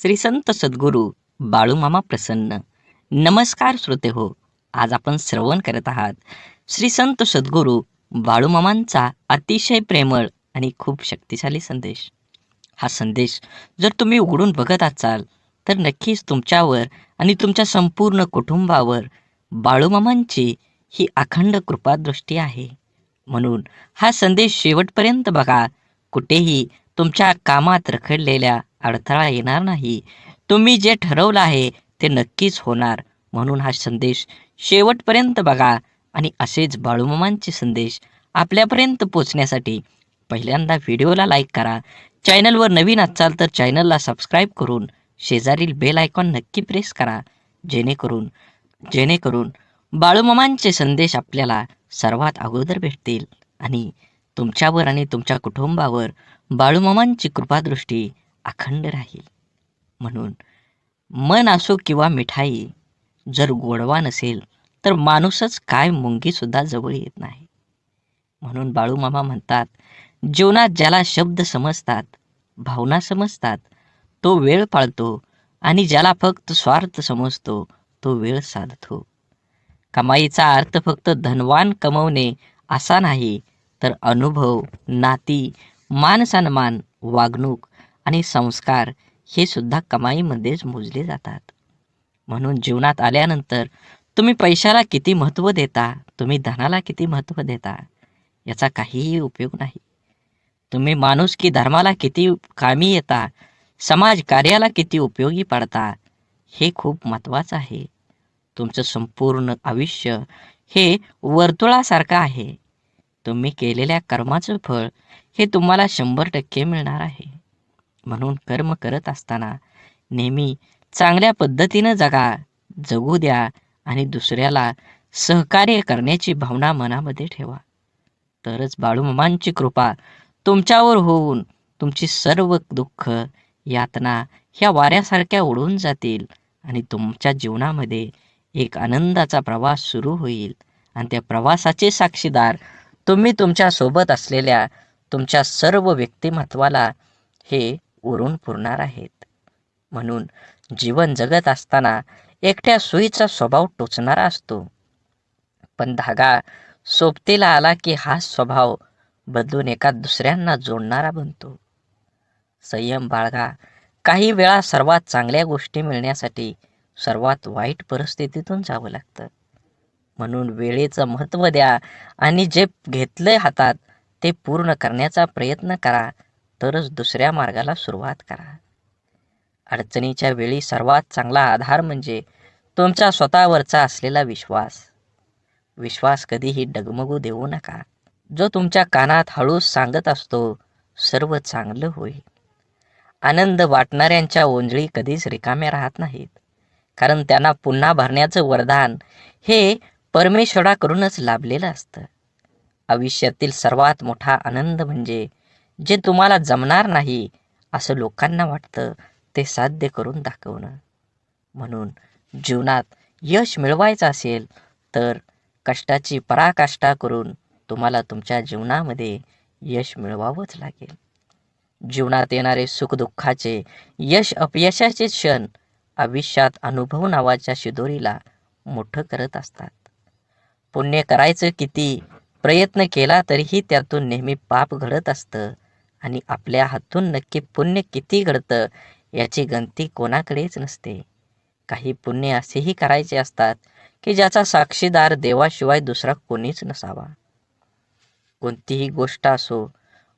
श्री संत सद्गुरू बाळूमामा प्रसन्न. नमस्कार श्रोते हो. आज आपण श्रवण करत आहात श्री संत सद्गुरू बाळूमामांचा अतिशय प्रेमळ आणि खूप शक्तिशाली संदेश. हा संदेश जर तुम्ही उघडून बघत असाल तर नक्कीच तुमच्यावर आणि तुमच्या संपूर्ण कुटुंबावर बाळूमामांची ही अखंड कृपादृष्टी आहे. म्हणून हा संदेश शेवटपर्यंत बघा. कुठेही तुमच्या कामात रखडलेल्या अडथळा येणार नाही. तुम्ही जे ठरवलं आहे ते नक्कीच होणार. म्हणून हा संदेश शेवटपर्यंत बघा आणि असेच बाळूमामांचे संदेश आपल्यापर्यंत पोचण्यासाठी पहिल्यांदा व्हिडिओला लाईक करा. चॅनलवर नवीन असाल तर चॅनलला सबस्क्राईब करून शेजारील बेल आयकॉन नक्की प्रेस करा, जेणेकरून बाळूमामांचे संदेश आपल्याला सर्वात अगोदर भेटतील आणि तुमच्यावर आणि तुमच्या कुटुंबावर बाळूमामांची कृपादृष्टी अखंड राहील. म्हणून मन असो किंवा मिठाई, जर गोडवा नसेल तर माणूसच काय मुंगीसुद्धा जवळ येत नाही. म्हणून बाळूमामा म्हणतात, जीवनात ज्याला शब्द समजतात, भावना समजतात, तो वेळ पाळतो आणि ज्याला फक्त स्वार्थ समजतो तो वेळ साधतो. कमाईचा अर्थ फक्त धनवान कमवणे असा नाही, तर अनुभव, नाती, मान सन्मान, वागणूक आणि संस्कार हे सुद्धा कमाईमध्येच मोजले जातात. म्हणून जीवनात आल्यानंतर तुम्ही पैशाला किती महत्त्व देता, तुम्ही धनाला किती महत्त्व देता, याचा काहीही उपयोग नाही. तुम्ही माणुसकी धर्माला किती कामी येता, समाज कार्याला किती उपयोगी पडता, हे खूप महत्त्वाचं आहे. तुमचं संपूर्ण आयुष्य हे वर्तुळासारखं आहे. तुम्ही केलेल्या कर्माचं फळ हे तुम्हाला 100% मिळणार आहे. म्हणून कर्म करत असताना नेहमी चांगल्या पद्धतीनं जगू द्या आणि दुसऱ्याला सहकार्य करण्याची भावना मनामध्ये ठेवा. तरच बाळूमामांची कृपा तुमच्यावर होऊन तुमची सर्व दुःख, यातना ह्या वाऱ्यासारख्या उडून जातील आणि तुमच्या जीवनामध्ये एक आनंदाचा प्रवास सुरू होईल. आणि त्या प्रवासाचे साक्षीदार तुम्ही तुमच्या सोबत असलेल्या तुमच्या सर्व व्यक्तिमत्वाला हे उरून पुरणार आहेत. म्हणून जीवन जगत असताना एकट्या सुईचा स्वभाव टोचणारा असतो, पण धागा सोबतीला आला की हा स्वभाव बदलून एका दुसऱ्यांना जोडणारा बनतो. संयम बाळगा. काही वेळा सर्वात चांगल्या गोष्टी मिळण्यासाठी सर्वात वाईट परिस्थितीतून जावं लागतं. म्हणून वेळेचं महत्त्व द्या आणि जे घेतलंय हातात ते पूर्ण करण्याचा प्रयत्न करा, तरच दुसऱ्या मार्गाला सुरुवात करा. अडचणीच्या वेळी सर्वात चांगला आधार म्हणजे तुमचा स्वतःवरचा असलेला विश्वास. विश्वास कधीही डगमगू देऊ नका. जो तुमच्या कानात हळूच सांगत असतो, सर्व चांगलं होईल. आनंद वाटणाऱ्यांच्या ओंजळी कधीच रिकाम्या राहत नाहीत, कारण त्यांना पुन्हा भरण्याचं वरदान हे परमेश्वराकडूनच लाभलेलं असतं. आयुष्यातील सर्वात मोठा आनंद म्हणजे जे तुम्हाला जमणार नाही असं लोकांना वाटतं ते साध्य करून दाखवणं. म्हणून जीवनात यश मिळवायचं असेल तर कष्टाची पराकाष्ठा करून तुम्हाला तुमच्या जीवनामध्ये यश मिळवावंच लागेल. जीवनात येणारे सुखदुःखाचे, यश अपयशाचे क्षण आयुष्यात अनुभव नावाच्या शिदोरीला मोठं करत असतात. पुण्य करायचं किती प्रयत्न केला तरीही त्यातून नेहमी पाप घडत असतं आणि आपल्या हातून नक्की पुण्य किती घडतं याची गणती कोणाकडेच नसते. काही पुण्य असेही करायचे असतात की ज्याचा साक्षीदार देवाशिवाय दुसरा कोणीच नसावा. कोणतीही गोष्ट असो,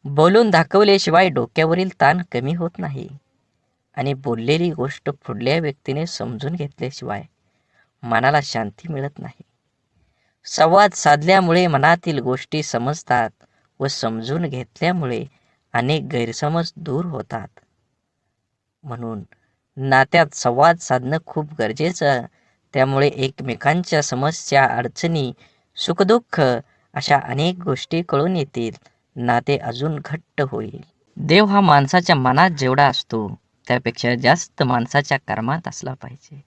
बोलून दाखवल्याशिवाय डोक्यावरील ताण कमी होत नाही आणि बोललेली गोष्ट पुढल्या व्यक्तीने समजून घेतल्याशिवाय मनाला शांती मिळत नाही. संवाद साधल्यामुळे मनातील गोष्टी समजतात व समजून घेतल्यामुळे अनेक गैरसमज दूर होतात. म्हणून नात्यात संवाद साधणं खूप गरजेचं. त्यामुळे एकमेकांच्या समस्या, अडचणी, सुखदुःख अशा अनेक गोष्टी कळून येतील. नाते अजून घट्ट होईल. देव हा माणसाच्या मनात जेवढा असतो त्यापेक्षा जास्त माणसाच्या कर्मात असला पाहिजे.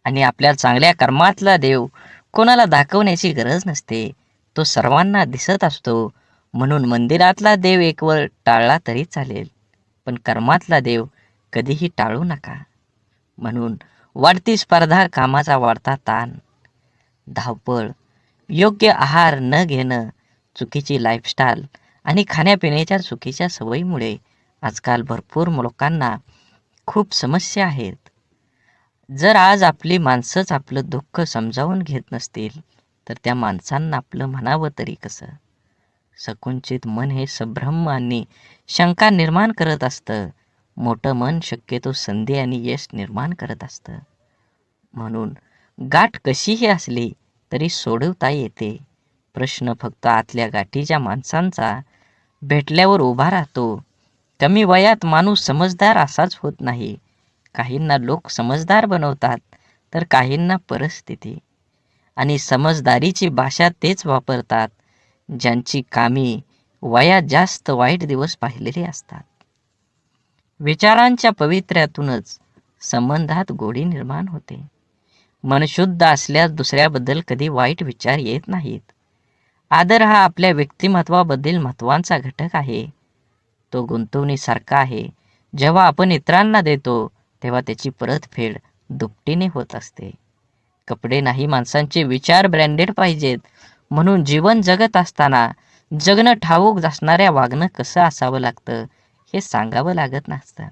आणि आपल्या चांगल्या कर्मातला देव कोणाला दाखवण्याची गरज नसते, तो सर्वांना दिसत असतो. म्हणून मंदिरातला देव एकवर टाळला तरी चालेल, पण कर्मातला देव कधीही टाळू नका. म्हणून वाढती स्पर्धा, कामाचा वाढता ताण, धावपळ, योग्य आहार न घेणं, चुकीची लाईफस्टाईल आणि खाण्यापिण्याच्या चुकीच्या सवयीमुळे आजकाल भरपूर लोकांना खूप समस्या आहेत. जर आज आपली माणसंच आपलं दुःख समजावून घेत नसतील तर त्या माणसांना आपलं म्हणावं तरी कसं? संकुचित मन हे संभ्रम आणि शंका निर्माण करत असतं. मोठं मन शक्यतो संधी आणि यश निर्माण करत असतं. म्हणून गाठ कशीही असली तरी सोडवता येते. प्रश्न फक्त आतल्या गाठीच्या माणसांचा भेटल्यावर उभा राहतो. कमी वयात माणूस समजदार असाच होत नाही. काहींना लोक समजदार बनवतात तर काहींना परिस्थिती. आणि समजदारीची भाषा तेच वापरतात ज्यांची कामी वयात जास्त वाईट दिवस पाहिलेले असतात. विचारांच्या पवित्र्यातूनच संबंधात गोडी निर्माण होते. मन शुद्ध असल्यास दुसऱ्याबद्दल कधी वाईट विचार येत नाहीत. आदर हा आपल्या व्यक्तिमत्वाबद्दल महत्त्वाचा घटक आहे. तो गुंतवणुकीसारखा आहे. जेव्हा आपण इतरांना देतो तेव्हा त्याची परतफेड दुपटीने होत असते. कपडे नाही, माणसांचे विचार ब्रँडेड पाहिजेत. म्हणून जीवन जगत असताना जगणं ठाऊक असणाऱ्या वागणं कसं असावं लागतं हे सांगावं लागत नसतं.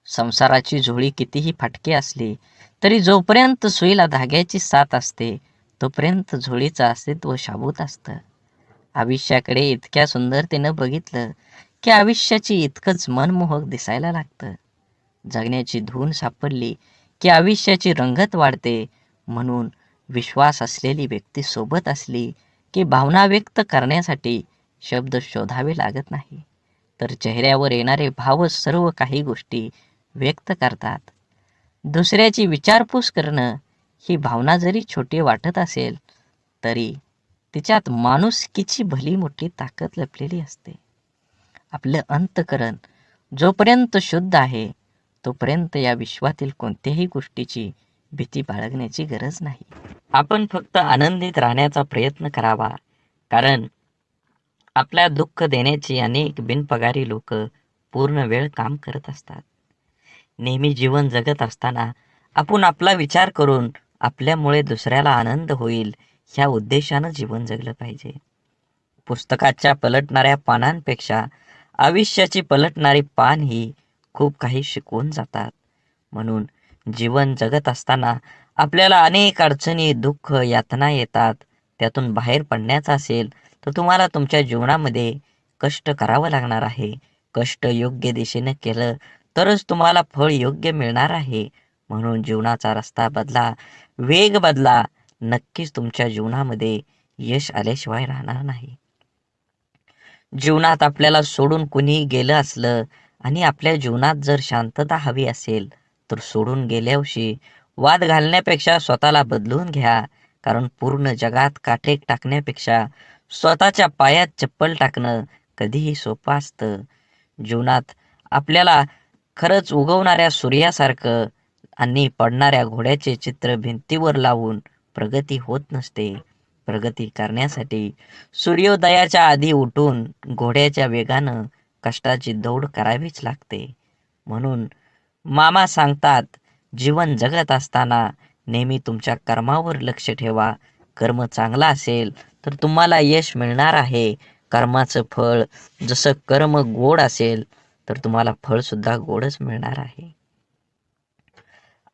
संसाराची झोळी कितीही फाटकी असली तरी जोपर्यंत सुईला धाग्याची साथ असते तोपर्यंत झोळीचं अस्तित्व शाबूत असतं. आयुष्याकडे इतक्या सुंदरतेनं बघितलं की आयुष्याची इतकंच मनमोहक दिसायला लागतं. जगण्याची धून सापडली की आयुष्याची रंगत वाढते. म्हणून विश्वास असलेली व्यक्ती सोबत असली की भावना व्यक्त करण्यासाठी शब्द शोधावे लागत नाही, तर चेहऱ्यावर येणारे भावच सर्व काही गोष्टी व्यक्त करतात. दुसऱ्याची विचारपूस करणं ही भावना जरी छोटी वाटत असेल तरी तिच्यात माणुसकीची भली मोठी ताकद लपलेली असते. आपलं अंतःकरण जोपर्यंत शुद्ध आहे तोपर्यंत या विश्वातील कोणत्याही गोष्टीची भीती बाळगण्याची गरज नाही. आपण फक्त आनंदित राहण्याचा प्रयत्न करावा, कारण आपल्या दुःख देण्याची अनेक बिनपगारी लोक पूर्ण वेळ काम करत असतात. नेहमी जीवन जगत असताना आपण आपला विचार करून आपल्यामुळे दुसऱ्याला आनंद होईल ह्या उद्देशानं जीवन जगलं पाहिजे. पुस्तकाच्या पलटणाऱ्या पानांपेक्षा आयुष्याची पलटणारी पान ही खूप काही शिकवून जातात. म्हणून जीवन जगत असताना आपल्याला अनेक अडचणी, दुःख, यातना येतात. त्यातून बाहेर पडण्याचं असेल तर तुम्हाला तुमच्या जीवनामध्ये कष्ट करावं लागणार आहे. कष्ट योग्य दिशेने केलं तरच तुम्हाला फळ योग्य मिळणार आहे. म्हणून जीवनाचा रस्ता बदला, वेग बदला. नक्कीच तुमच्या जीवनामध्ये यश आल्याशिवाय राहणार नाही. जीवनात आपल्याला सोडून कुणीही गेलं असलं आणि आपल्या जीवनात जर शांतता हवी असेल तर सोडून गेल्यावर्षी वाद घालण्यापेक्षा स्वतःला बदलून घ्या. कारण पूर्ण जगात काटे टाकण्यापेक्षा स्वतःच्या पायात चप्पल टाकणं कधीही सोपं असतं. जीवनात आपल्याला खरंच उगवणाऱ्या सूर्यासारखं आणि पडणाऱ्या घोड्याचे चित्र भिंतीवर लावून प्रगती होत नसते. प्रगती करण्यासाठी सूर्योदयाच्या आधी उठून घोड्याच्या वेगानं कष्टाची दौड करावीच लागते. म्हणून मामा सांगतात, जीवन जगत असताना नेहमी तुमच्या कर्मावर लक्ष ठेवा. कर्म चांगला असेल तर तुम्हाला यश मिळणार आहे. कर्माचं फळ जसं कर्म गोड असेल तर तुम्हाला फळ सुद्धा गोडच मिळणार आहे.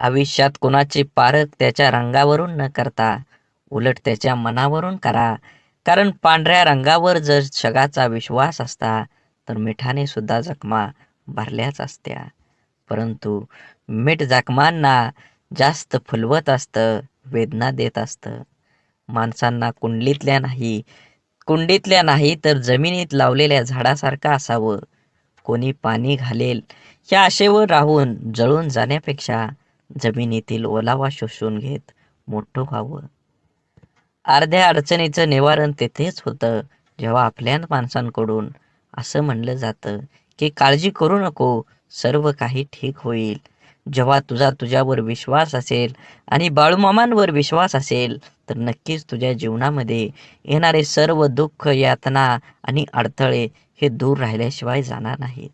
आयुष्यात कोणाचे पारख त्याच्या रंगावरून न करता उलट त्याच्या मनावरून करा. कारण पांढऱ्या रंगावर जर जगाचा विश्वास असता तर मिठाने सुद्धा जखमा भरल्याच असत्या. परंतु मीठ जखमांना जास्त फुलवत असतं, वेदना देत असतं. माणसांना कुंडीतल्या नाही तर जमिनीत लावलेल्या झाडासारखं असावं. कोणी पाणी घालेल या आशेवर राहून जळून जाण्यापेक्षा जमिनीतील ओलावा शोषून घेत मोठं व्हावं. अर्ध्या अडचणीचं निवारण तेथेच होतं जेव्हा आपल्या माणसांकडून असं म्हणलं जातं की काळजी करू नको, सर्व काही ठीक होईल. जेव्हा तुझ्यावर विश्वास असेल आणि बाळूमामांवर विश्वास असेल तर नक्कीच तुझ्या जीवनामध्ये येणारे सर्व दुःख, यातना आणि अडथळे हे दूर राहिल्याशिवाय जाणार नाहीत.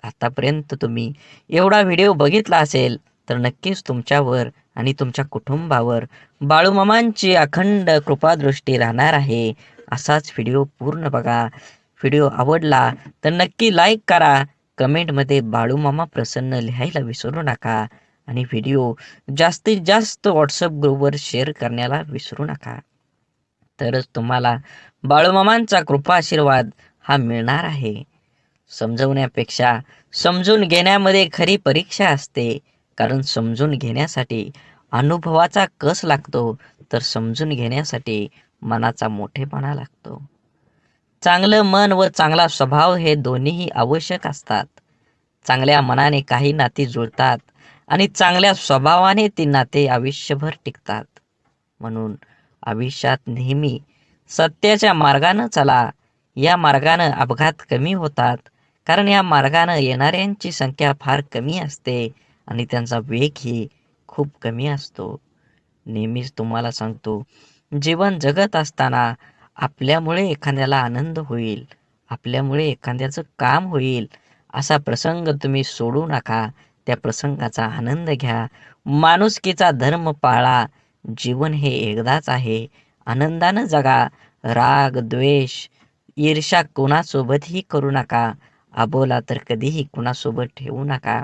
आतापर्यंत तुम्ही एवढा व्हिडिओ बघितला असेल तर नक्कीच तुमच्यावर आणि तुमच्या कुटुंबावर बाळूमामांची अखंड कृपादृष्टी राहणार आहे. असाच व्हिडिओ पूर्ण बघा. व्हिडिओ आवडला तर नक्की लाईक करा. कमेंटमध्ये बाळूमामा प्रसन्न लिहायला विसरू नका आणि व्हिडिओ जास्तीत जास्त व्हॉट्सअप ग्रुपवर शेअर करण्याला विसरू नका. तरच तुम्हाला बाळूमामांचा कृपा आशीर्वाद हा मिळणार आहे. समजवण्यापेक्षा समजून घेण्यामध्ये खरी परीक्षा असते. कारण समजून घेण्यासाठी अनुभवाचा कस लागतो, तर समजून घेण्यासाठी मनाचा मोठेपणा लागतो. चांगलं मन व चांगला स्वभाव हे दोन्हीही आवश्यक असतात. चांगल्या मनाने काही नाती जुळतात आणि चांगल्या स्वभावाने ती नाते आयुष्यभर टिकतात. म्हणून आयुष्यात नेहमी सत्याच्या मार्गानं चला. या मार्गानं अपघात कमी होतात. कारण या मार्गानं येणाऱ्यांची संख्या फार कमी असते आणि त्यांचा वेगही खूप कमी असतो. नेहमीच तुम्हाला सांगतो, जीवन जगत असताना आपल्यामुळे एखाद्याला आनंद होईल, आपल्यामुळे एखाद्याचं काम होईल, असा प्रसंग तुम्ही सोडू नका. त्या प्रसंगाचा आनंद घ्या. माणुसकीचा धर्म पाळा. जीवन हे एकदाच आहे. आनंदानं जगा. राग, द्वेष, ईर्ष्या कोणासोबतही करू नका. अबोला तर कधीही कुणासोबत ठेवू नका.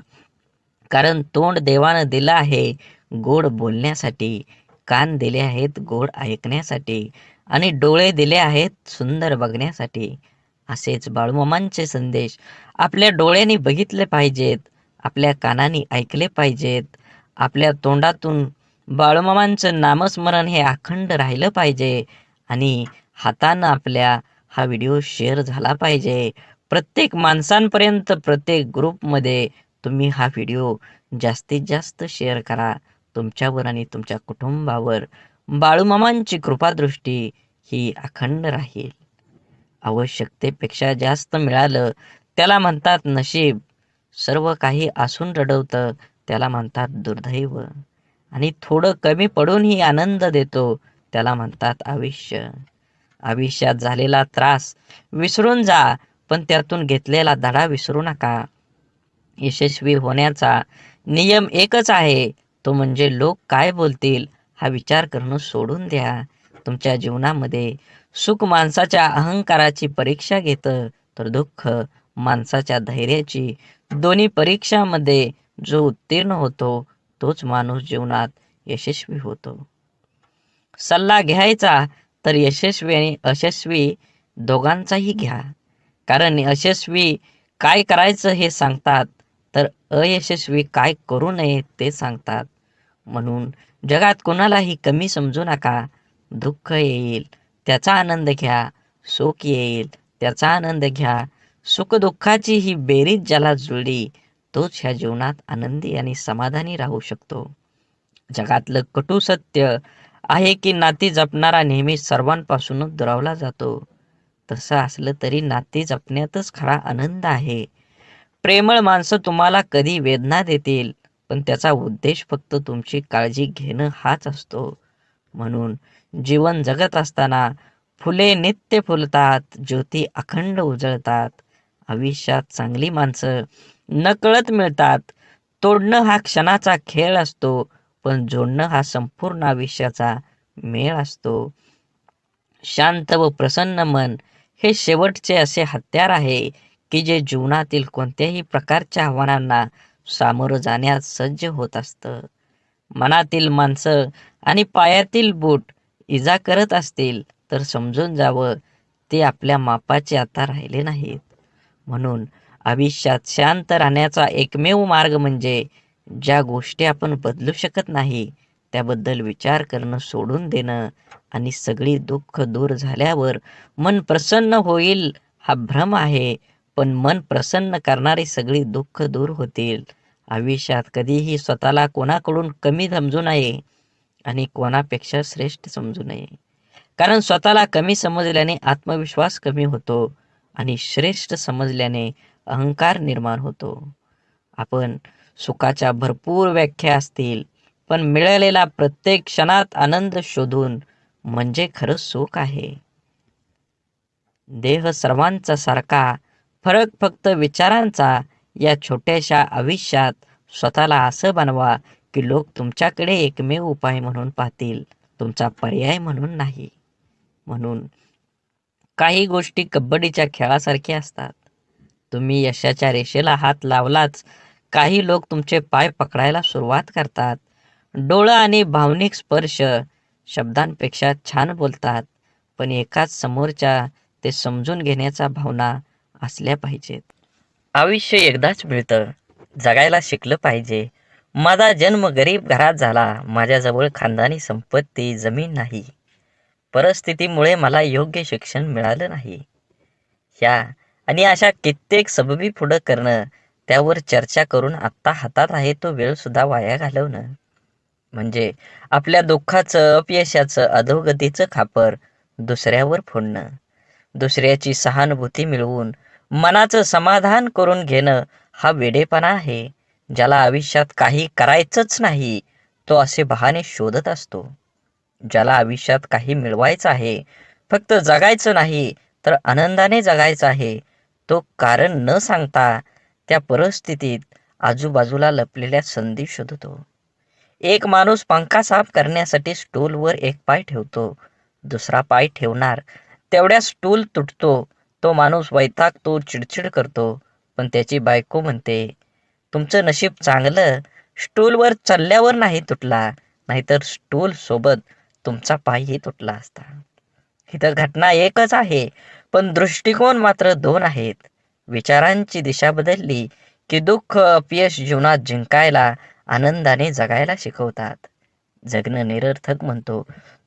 कारण तोंड देवानं दिलं आहे गोड बोलण्यासाठी, कान दिले आहेत गोड ऐकण्यासाठी आणि डोळे दिले आहेत सुंदर बघण्यासाठी. असेच बाळूमामांचे संदेश आपल्या डोळ्यांनी बघितले पाहिजेत, आपल्या कानांनी ऐकले पाहिजेत, आपल्या तोंडातून बाळूमामांचं नामस्मरण हे अखंड राहिलं पाहिजे आणि हातानं आपल्या हा व्हिडिओ शेअर झाला पाहिजे. प्रत्येक माणसांपर्यंत, प्रत्येक ग्रुपमध्ये तुम्ही हा व्हिडिओ जास्तीत जास्त शेअर करा. तुमच्यावर आणि तुमच्या कुटुंबावर बाळूमामांची कृपादृष्टी ही अखंड राहील. आवश्यकतेपेक्षा जास्त मिळालं त्याला म्हणतात नशीब. सर्व काही असून रडवतं त्याला म्हणतात दुर्दैव. आणि थोडं कमी पडूनही आनंद देतो त्याला म्हणतात आयुष्य. आयुष्यात झालेला त्रास विसरून जा, पण त्यातून घेतलेला धडा विसरू नका. यशस्वी होण्याचा नियम एकच आहे, तो म्हणजे लोक काय बोलतील हा विचार करणं सोडून द्या. तुमच्या जीवनामध्ये सुख माणसाच्या अहंकाराची परीक्षा घेतं, तर दुःख माणसाच्या धैर्याची. दोन्ही परीक्षामध्ये जो उत्तीर्ण होतो तोच माणूस जीवनात यशस्वी होतो. सल्ला घ्यायचा तर यशस्वी आणि अयशस्वी दोघांचाही घ्या. कारण यशस्वी काय करायचं हे सांगतात, तर अयशस्वी काय करू नये ते सांगतात. म्हणून जगात कोणालाही कमी समजू नका. दुःख येईल त्याचा आनंद घ्या, सुख येईल त्याचा आनंद घ्या. सुखदुःखाची ही बेरीज ज्याला जुळली तोच ह्या जीवनात आनंदी आणि समाधानी राहू शकतो. जगातलं कटू सत्य आहे की नाती जपणारा नेहमी सर्वांपासूनच दुरावला जातो. तसं असलं तरी नाती जपण्यातच खरा आनंद आहे. प्रेमळ माणसं तुम्हाला कधी वेदना देतील, पण त्याचा उद्देश फक्त तुमची काळजी घेणं हाच असतो. म्हणून जीवन जगत असताना फुले नित्य फुलतात, ज्योती अखंड उजळतात. आयुष्यात चांगली माणसं नकळत मिळतात. तोडणं हा क्षणाचा खेळ असतो, पण जोडणं हा संपूर्ण आयुष्याचा मेळ असतो. शांत व प्रसन्न मन हे शेवटचे असे हत्यार आहे की जे जीवनातील कोणत्याही प्रकारच्या आव्हानांना सामोरं जाण्यास सज्ज होत असतं. मनातील माणसं आणि पायातील बूट इजा करत असतील तर समजून जावं ते आपल्या मापाचे आता राहिले नाहीत. म्हणून आयुष्यात शांत राहण्याचा एकमेव मार्ग म्हणजे ज्या गोष्टी आपण बदलू शकत नाही त्याबद्दल विचार करणं सोडून देणं आणि सगळी दुःख दूर झाल्यावर मन प्रसन्न होईल हा भ्रम आहे. पण मन प्रसन्न करणारी सगळी दुःख दूर होतील. आयुष्यात कधीही स्वतःला कोणाकडून कमी समजू नये आणि कोणापेक्षा श्रेष्ठ समजू नये. कारण स्वतःला कमी समजल्याने आत्मविश्वास कमी होतो आणि श्रेष्ठ समजल्याने अहंकार निर्माण होतो. आपण सुखाच्या भरपूर व्याख्या असतील, पण मिळालेला प्रत्येक क्षणात आनंद शोधून म्हणजे खरं सुख आहे. देह सर्वांचा सारखा, फरक फक्त विचारांचा. या छोट्याशा आयुष्यात स्वतःला असं बनवा की लोक तुमच्याकडे एकमेव उपाय म्हणून पाहतील, तुमचा पर्याय म्हणून नाही. म्हणून काही गोष्टी कबड्डीच्या खेळासारख्या असतात. तुम्ही यशाच्या रेषेला हात लावलाच काही लोक तुमचे पाय पकडायला सुरुवात करतात. डोळं आणि भावनिक स्पर्श शब्दांपेक्षा छान बोलतात, पण एकाच समोरच्या ते समजून घेण्याचा भावना असल्या पाहिजेत. आयुष्य एकदाच मिळतं, जगायला शिकलं पाहिजे. माझा जन्म गरीब घरात झाला, माझ्याजवळ खानदानी संपत्ती जमीन नाही, परिस्थितीमुळे मला योग्य शिक्षण मिळालं नाही. ह्या आणि अशा कित्येक सबबी पुढं करणं, त्यावर चर्चा करून आत्ता हातात आहे तो वेळ सुद्धा वाया घालवणं, म्हणजे आपल्या दुःखाचं, अपयशाचं, अधोगतीचं खापर दुसऱ्यावर फोडणं. दुसऱ्याची सहानुभूती मिळवून मनाचं समाधान करून घेणं हा वेडेपणा आहे. ज्याला आयुष्यात काही करायचंच नाही तो असे बहाणे शोधत असतो. ज्याला आयुष्यात काही मिळवायचं आहे, फक्त जगायचं नाही तर आनंदाने जगायचं आहे, तो कारण न सांगता त्या परिस्थितीत आजूबाजूला लपलेल्या संधी शोधतो. एक माणूस पंखा साफ करण्यासाठी स्टूलवर एक पाय ठेवतो, दुसरा पाय ठेवणार तेवढ्या स्टूल तुटतो. तो माणूस वैतागतो, चिडचिड करतो, पण त्याची बायको म्हणते, तुमचं नशीब चांगलं, स्टूलवर चढल्यावर नाही तुटला, नाहीतर स्टूल सोबत तुमचा पायही तुटला असता. इथं घटना एकच आहे, पण दृष्टिकोन मात्र दोन आहेत. विचारांची दिशा बदलली की दुःख, अपयश जीवनात जिंकायला, आनंदाने जगायला शिकवतात. जगणं निरर्थक म्हणतो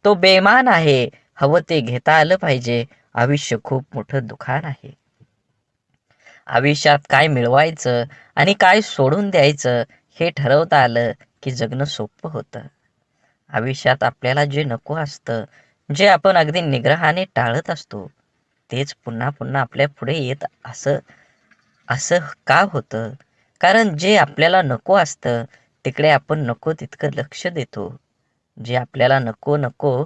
तो बेमान आहे. हवं ते घेता आलं पाहिजे. आयुष्य खूप मोठं दुकान आहे. आयुष्यात काय मिळवायचं आणि काय सोडून द्यायचं हे ठरवता आलं की जगणं सोपं होतं. आयुष्यात आपल्याला जे नको असतं, जे आपण अगदी निग्रहाने टाळत असतो, तेच पुन्हा पुन्हा आपल्या पुढे येत असं असं का होतं? कारण जे आपल्याला नको असतं तिकडे आपण नको तितकं लक्ष देतो. जे आपल्याला नको नको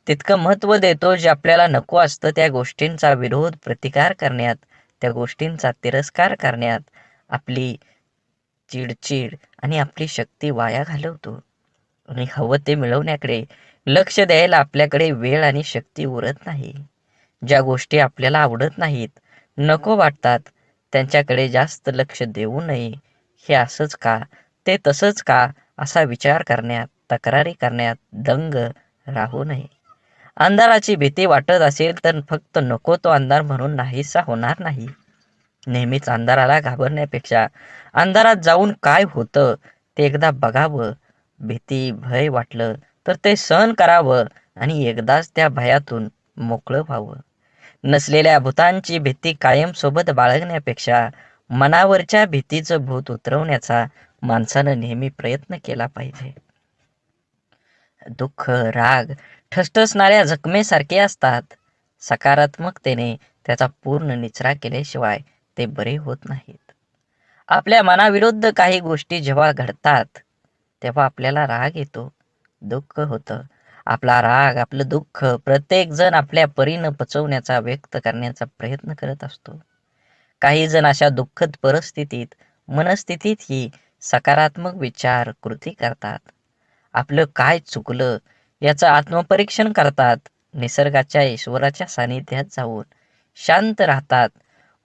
तितकं महत्त्व देतो. जे आपल्याला नको असतं त्या गोष्टींचा विरोध, प्रतिकार करण्यात, त्या गोष्टींचा तिरस्कार करण्यात आपली चिडचिड आणि आपली शक्ती वाया घालवतो. आणि हवं ते मिळवण्याकडे लक्ष द्यायला आपल्याकडे वेळ आणि शक्ती उरत नाही. ज्या गोष्टी आपल्याला आवडत नाहीत, नको वाटतात, त्यांच्याकडे जास्त लक्ष देऊ नये. हे असंच का, ते तसंच का असा विचार करण्यात, तक्रारी करण्यात दंग राहू नये. अंधाराची भीती वाटत असेल तर फक्त नको तो अंधार म्हणून नाहीसा होणार नाही. नेहमीच अंधाराला घाबरण्यापेक्षा अंधारात जाऊन काय होतं ते एकदा बघावं. भीती, भय वाटलं तर ते सहन करावं आणि एकदाच त्या भयातून मोकळं व्हावं. नसलेल्या भूतांची भीती कायम सोबत बाळगण्यापेक्षा मनावरच्या भीतीचं भूत उतरवण्याचा माणसानं नेहमी प्रयत्न केला पाहिजे. दुःख, राग ठसठसणाऱ्या जखमेसारखे असतात. सकारात्मकतेने त्याचा पूर्ण निचरा केल्याशिवाय ते बरे होत नाहीत. आपल्या मनाविरुद्ध काही गोष्टी जेव्हा घडतात तेव्हा आपल्याला राग येतो, दुःख होतं. आपला राग, आपलं दुःख प्रत्येक जण आपल्या परीनं पचवण्याचा, व्यक्त करण्याचा प्रयत्न करत असतो. काही जण अशा दुःखद परिस्थितीत, मनस्थितीतही सकारात्मक विचार, कृती करतात. आपलं काय चुकलं याचं आत्मपरीक्षण करतात. निसर्गाच्या, ईश्वराच्या सानिध्यात जाऊन शांत राहतात.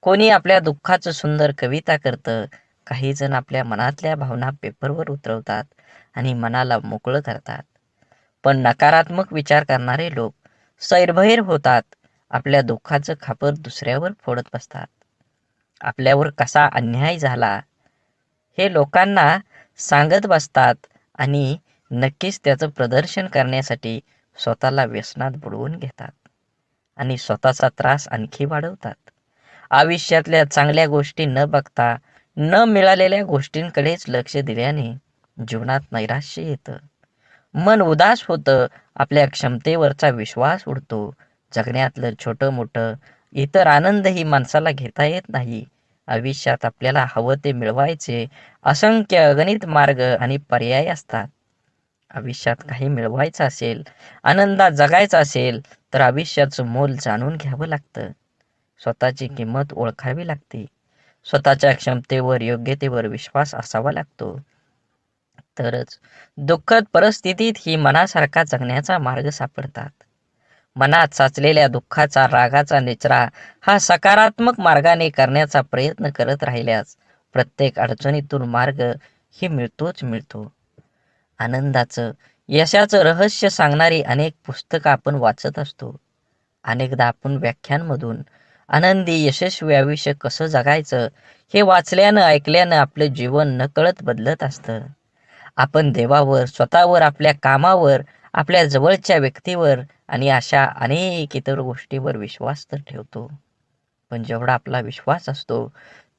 कोणी आपल्या दुःखाचं सुंदर कविता करतं, काही जण आपल्या मनातल्या भावना पेपरवर उतरवतात आणि मनाला मोकळं करतात. पण नकारात्मक विचार करणारे लोक सैरभैर होतात. आपल्या दुःखाचं खापर दुसऱ्यावर फोडत बसतात. आपल्यावर कसा अन्याय झाला हे लोकांना सांगत बसतात आणि नक्कीच त्याचं प्रदर्शन करण्यासाठी स्वतःला व्यसनात बुडवून घेतात आणि स्वतःचा त्रास आणखी वाढवतात. आयुष्यातल्या चांगल्या गोष्टी न बघता न मिळालेल्या गोष्टींकडेच लक्ष दिल्याने जीवनात नैराश्य येतं, मन उदास होतं, आपल्या क्षमतेवरचा विश्वास उडतो. जगण्यातलं छोटं मोठं इतर आनंदही माणसाला घेता येत नाही. आयुष्यात आपल्याला हवं ते मिळवायचे असंख्य अगणित मार्ग आणि पर्याय असतात. आयुष्यात काही मिळवायचं असेल, आनंदात जगायचं असेल तर आयुष्याचं मोल जाणून घ्यावं लागतं. स्वतःची किंमत ओळखावी लागते. स्वतःच्या क्षमतेवर, योग्यतेवर विश्वास असावा लागतो. तरच दुःखद परिस्थितीत ही मनासारखा जगण्याचा मार्ग सापडतात. मनात साचलेल्या दुःखाचा, रागाचा निचरा हा सकारात्मक मार्गाने करण्याचा प्रयत्न करत राहिल्यास प्रत्येक अडचणीतून मार्ग ही मिळतोच मिळतो. आनंदाचं, यशाचं रहस्य सांगणारी अनेक पुस्तकं आपण वाचत असतो. अनेकदा आपण व्याख्यानमधून आनंदी यशस्वी आयुष्य कसं जगायचं हे वाचल्यानं ऐकल्यानं आपलं जीवन नकळत बदलत असतं. आपण देवावर, स्वतःवर, आपल्या कामावर, आपल्या जवळच्या व्यक्तीवर आणि अशा अनेक इतर गोष्टीवर विश्वास तर ठेवतो. पण जेवढा आपला विश्वास असतो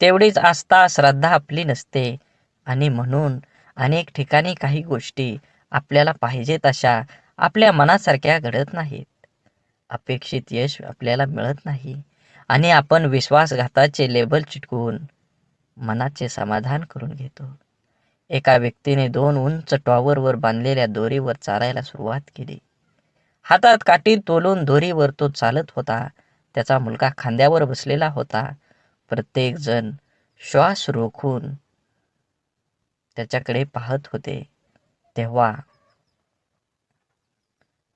तेवढीच आस्था, श्रद्धा आपली नसते. आणि म्हणून अनेक ठिकाणी काही गोष्टी आपल्याला पाहिजे तशा आपल्या मनासारख्या घडत नाहीत. अपेक्षित यश आपल्याला मिळत नाही आणि आपण विश्वासघाताचे लेबल चिटकवून मनाचे समाधान करून घेतो. एका व्यक्तीने 2 उंच टॉवरवर बांधलेल्या दोरीवर चालायला सुरुवात केली. हातात काठी तोलून दोरीवर तो चालत होता. त्याचा मुलगा खांद्यावर बसलेला होता. प्रत्येक जण श्वास रोखून त्याच्याकडे पाहत होते. तेव्हा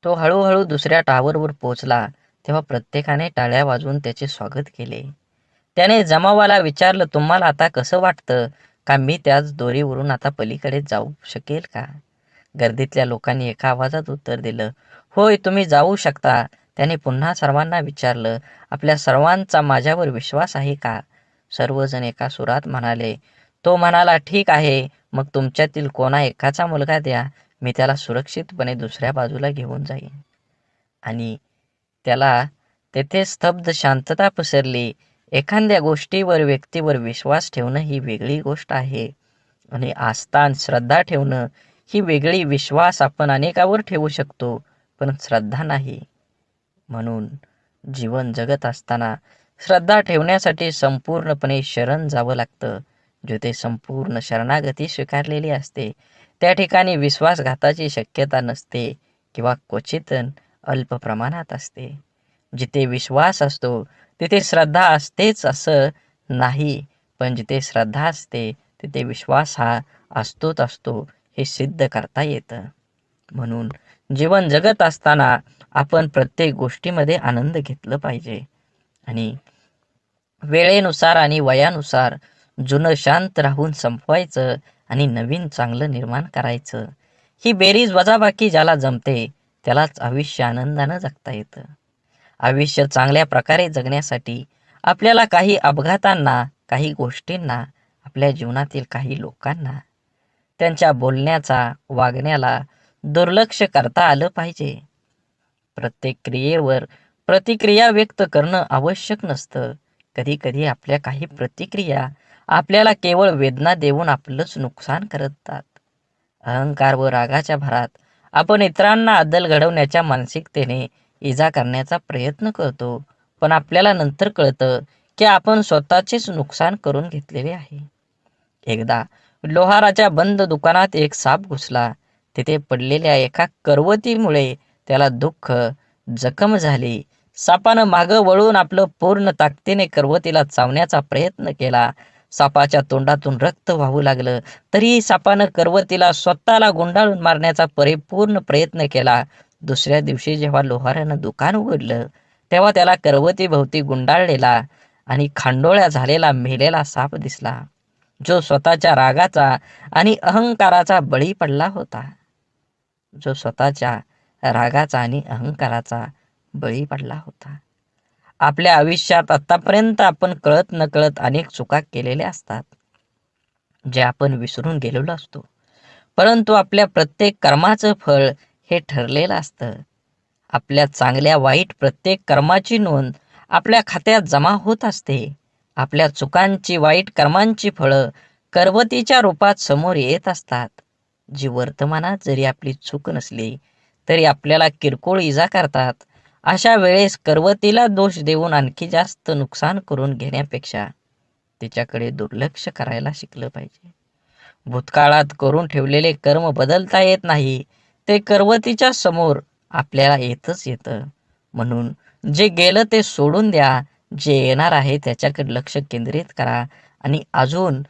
तो हळूहळू दुसऱ्या टॉवरवर पोहोचला. तेव्हा प्रत्येकाने टाळ्या वाजवून त्याचे स्वागत केले. त्याने जमावाला विचारलं, तुम्हाला आता कसं वाटतं? का मी त्याच दोरीवरून आता पलीकडे जाऊ शकेल का? गर्दीतल्या लोकांनी एका आवाजात उत्तर दिलं, होय, तुम्ही जाऊ शकता. त्याने पुन्हा सर्वांना विचारलं, आपल्या सर्वांचा माझ्यावर विश्वास आहे का? सर्वजण एका सुरात म्हणाले. तो म्हणाला, ठीक आहे, मग तुमच्यातील कोणा एकाचा मुलगा द्या, मी त्याला सुरक्षितपणे दुसऱ्या बाजूला घेऊन जाईन. आणि त्याला तेथे स्तब्ध शांतता पसरली. एखाद्या गोष्टीवर, व्यक्तीवर विश्वास ठेवणं ही वेगळी गोष्ट आहे आणि आस्था आणि श्रद्धा ठेवणं ही वेगळी. विश्वास आपण अनेकावर ठेवू शकतो, पण श्रद्धा नाही. म्हणून जीवन जगत असताना श्रद्धा ठेवण्यासाठी संपूर्णपणे शरण जावं लागतं. जिथे संपूर्ण शरणागती स्वीकारलेली असते त्या ठिकाणी विश्वासघाताची शक्यता नसते किंवा क्वचित अल्प प्रमाणात असते. जिथे विश्वास असतो तिथे श्रद्धा असतेच असं नाही, पण जिथे श्रद्धा असते तिथे विश्वास हा असतोच असतो हे सिद्ध करता येतं. म्हणून जीवन जगत असताना आपण प्रत्येक गोष्टीमध्ये आनंद घेतला पाहिजे आणि वेळेनुसार आणि वयानुसार जुनं शांत राहून संपवायचं आणि नवीन चांगलं निर्माण करायचं. ही बेरीज वजाबाकी ज्याला जमते त्यालाच आयुष्य आनंदानं जगता येतं. आयुष्य चांगल्या प्रकारे जगण्यासाठी आपल्याला काही अपघातांना, काही गोष्टींना, आपल्या जीवनातील काही लोकांना, त्यांच्या बोलण्याचा, वागण्याला दुर्लक्ष करता आलं पाहिजे. प्रत्येक क्रियेवर प्रतिक्रिया व्यक्त करणं आवश्यक नसतं. कधी कधी आपल्या काही प्रतिक्रिया आपल्याला केवळ वेदना देऊन आपलंच नुकसान करतात. अहंकार व रागाच्या भरात आपण इतरांना अद्दल घडवण्याच्या मानसिकतेने इजा करण्याचा प्रयत्न करतो, पण आपल्याला नंतर कळतं की आपण स्वतःचेच नुकसान करून घेतलेले आहे. एकदा लोहाराच्या बंद दुकानात एक साप घुसला. तिथे पडलेल्या एका करवतीमुळे त्याला दुःख, जखम झाली. सापानं मागं वळून आपलं पूर्ण ताकदीने करवतीला चावण्याचा प्रयत्न केला. सापाच्या तोंडातून रक्त वाहू लागलं. तरीही सापानं करवतीला स्वतःला गुंडाळून मारण्याचा परिपूर्ण प्रयत्न केला. दुसऱ्या दिवशी जेव्हा लोहारानं दुकान उघडलं तेव्हा त्याला करवतीभोवती गुंडाळलेला आणि खांडोळ्या झालेला मेलेला साप दिसला, जो स्वतःच्या रागाचा आणि अहंकाराचा बळी पडला होता. जो स्वतःच्या रागाचा आणि अहंकाराचा बळी पडला होता. आपल्या आयुष्यात आतापर्यंत आपण कळत नकळत अनेक चुका केलेल्या असतात, जे आपण विसरून गेलेलो असतो. परंतु आपल्या प्रत्येक कर्माचं फळ हे ठरलेलं असतं. आपल्या चांगल्या वाईट प्रत्येक कर्माची नोंद आपल्या खात्यात जमा होत असते. आपल्या चुकांची, वाईट कर्मांची फळं करवतीच्या रूपात समोर येत असतात, जी वर्तमानात जरी आपली चूक नसली तरी आपल्याला किरकोळ इजा करतात. अशा वेळेस करवतीला दोष देऊन आणखी जास्त नुकसान करून घेण्यापेक्षा तिच्याकडे दुर्लक्ष करायला शिकलं पाहिजे. भूतकाळात करून ठेवलेले कर्म बदलता येत नाही, ते करवतीच्या समोर आपल्याला येतच येतं. म्हणून जे गेलं ते सोडून द्या, जे येणार आहे त्याच्याकडे लक्ष केंद्रित करा आणि अजून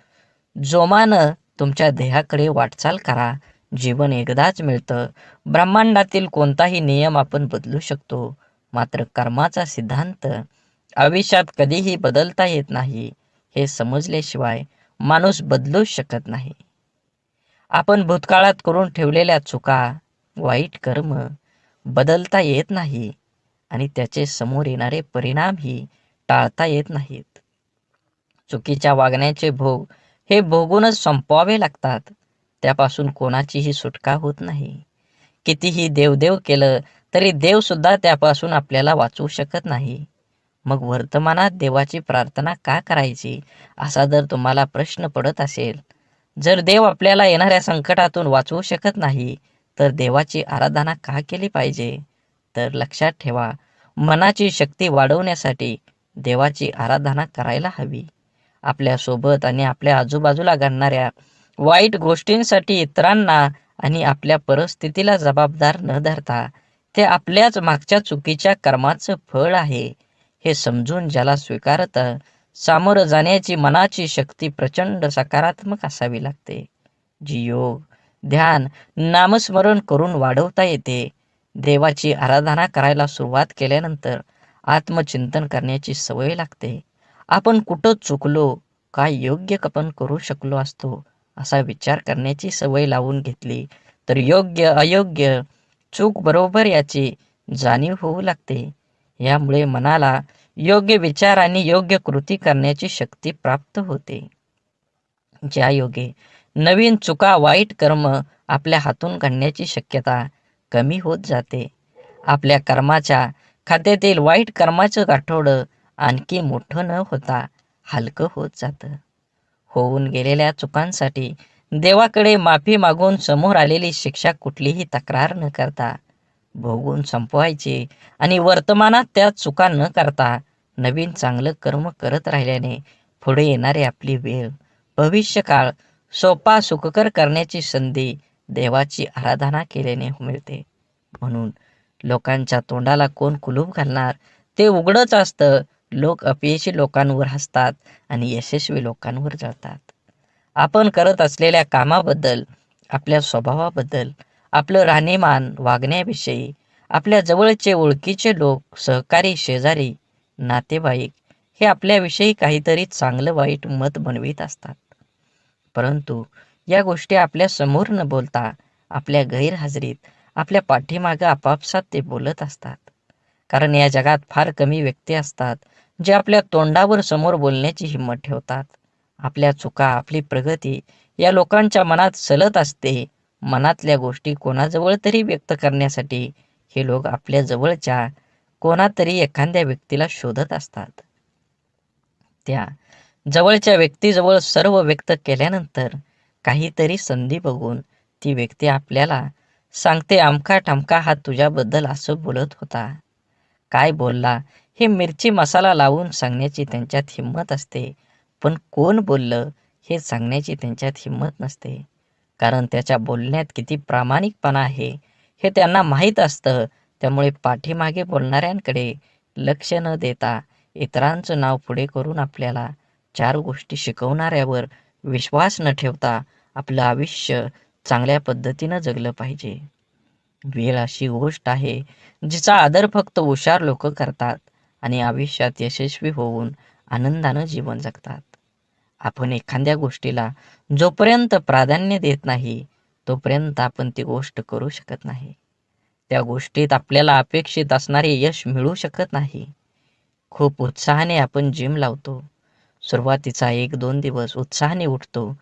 जोमानं तुमच्या ध्येयाकडे वाटचाल करा. जीवन एकदाच मिळतं. ब्रह्मांडातील कोणताही नियम आपण बदलू शकतो, मात्र कर्माचा सिद्धांत आयुष्यात कधीही बदलता येत नाही. हे समजल्याशिवाय माणूस बदलूच शकत नाही. आपण भूतकाळात करून ठेवलेल्या चुका, वाईट कर्म बदलता येत नाही आणि त्याचे समोर येणारे परिणामही टाळता येत नाहीत. चुकीच्या वागण्याचे भोग हे भोगूनच संपवावे लागतात. त्यापासून कोणाचीही सुटका होत नाही. कितीही देवदेव केलं तरी देव सुद्धा त्यापासून आपल्याला वाचवू शकत नाही. मग वर्तमानात देवाची प्रार्थना का करायची, असा जर तुम्हाला प्रश्न पडत असेल, जर देव आपल्याला येणाऱ्या संकटातून वाचवू शकत नाही, तर देवाची आराधना का केली पाहिजे? तर लक्षात ठेवा, मनाची शक्ती वाढवण्यासाठी देवाची आराधना करायला हवी. आपल्यासोबत आणि आपल्या आजूबाजूला घडणाऱ्या वाईट गोष्टींसाठी इतरांना आणि आपल्या परिस्थितीला जबाबदार न धरता ते आपल्याच मागच्या चुकीच्या कर्माचं फळ आहे हे समजून ज्याला स्वीकारतं, सामोरं जाण्याची मनाची शक्ती प्रचंड सकारात्मक असावी लागते, जी योग, ध्यान, नामस्मरण करून वाढवता येते. देवाची आराधना करायला सुरुवात केल्यानंतर आत्मचिंतन करण्याची सवय लागते. आपण कुठं चुकलो, काय योग्य आपण करू शकलो असतो, असा विचार करण्याची सवय लावून घेतली तर योग्य अयोग्य, चूक बरोबर याची जाणीव होऊ लागते. यामुळे मनाला योग्य विचार आणि योग्य कृती करण्याची शक्ती प्राप्त होते. ज्या योगे नवीन चुका, वाईट कर्म आपल्या हातून घडण्याची शक्यता कमी होत जाते. आपल्या कर्माच्या खात्यातील वाईट कर्माचं गाठोडं आणखी मोठं न होता हलकं होत जातं. होऊन गेलेल्या चुकांसाठी देवाकडे माफी मागून समोर आलेली शिक्षा कुठलीही तक्रार न करता भोगून संपवायची आणि वर्तमानात त्या चुका न करता नवीन चांगलं कर्म करत राहिल्याने पुढे येणारी आपली वेळ, भविष्यकाळ सोपा सुखकर करण्याची संधी देवाची आराधना केल्याने मिळते. म्हणून लोकांच्या तोंडाला कोण कुलूप घालणार, ते उघडच असतं. लोक अपयशी लोकांवर हसतात आणि यशस्वी लोकांवर जळतात. आपण करत असलेल्या कामाबद्दल, आपल्या स्वभावाबद्दल, आपलं राहणीमान, वागण्याविषयी आपल्या जवळचे ओळखीचे लोक, सहकारी, शेजारी, नातेवाईक हे आपल्याविषयी काहीतरी चांगलं वाईट मत बनवित असतात. परंतु या गोष्टी आपल्या समोर न बोलता आपल्या गैरहजेरीत, आपल्या पाठीमागं आपापसात ते बोलत असतात. कारण या जगात फार कमी व्यक्ती असतात जे आपल्या तोंडावर समोर बोलण्याची हिंमत ठेवतात. आपल्या चुका, आपली प्रगती या लोकांच्या मनात सलत असते. मनातल्या गोष्टी कोणाजवळ तरी व्यक्त करण्यासाठी हे लोक आपल्या जवळच्या कोणातरी एखाद्या व्यक्तीला शोधत असतात. त्या जवळच्या व्यक्तीजवळ सर्व व्यक्त केल्यानंतर काहीतरी संधी बघून ती व्यक्ती आपल्याला सांगते, अमका ठमका हा तुझ्याबद्दल असं बोलत होता. काय बोलला हे मिरची मसाला लावून सांगण्याची त्यांच्यात हिंमत असते, पण कोण बोललं हे सांगण्याची त्यांच्यात हिंमत नसते. कारण त्याच्या बोलण्यात किती प्रामाणिकपणा आहे हे त्यांना माहीत असतं. त्यामुळे पाठीमागे बोलणाऱ्यांकडे लक्ष न देता इतरांचं नाव पुढे करून आपल्याला चार गोष्टी शिकवणाऱ्यावर विश्वास न ठेवता आपलं आयुष्य चांगल्या पद्धतीनं जगलं पाहिजे. वेळ अशी गोष्ट आहे जिचा आदर फक्त हुशार लोक करतात आणि आयुष्यात यशस्वी होऊन आनंदानं जीवन जगतात. आपण एखाद्या गोष्टीला जोपर्यंत प्राधान्य देत नाही तोपर्यंत आपण ती गोष्ट करू शकत नाही. त्या गोष्टीत आपल्याला अपेक्षित असणारे यश मिळू शकत नाही. खूप उत्साहाने आपण जिम लावतो. सुरुवातीचा 1-2 दिवस उत्साहाने उठतो.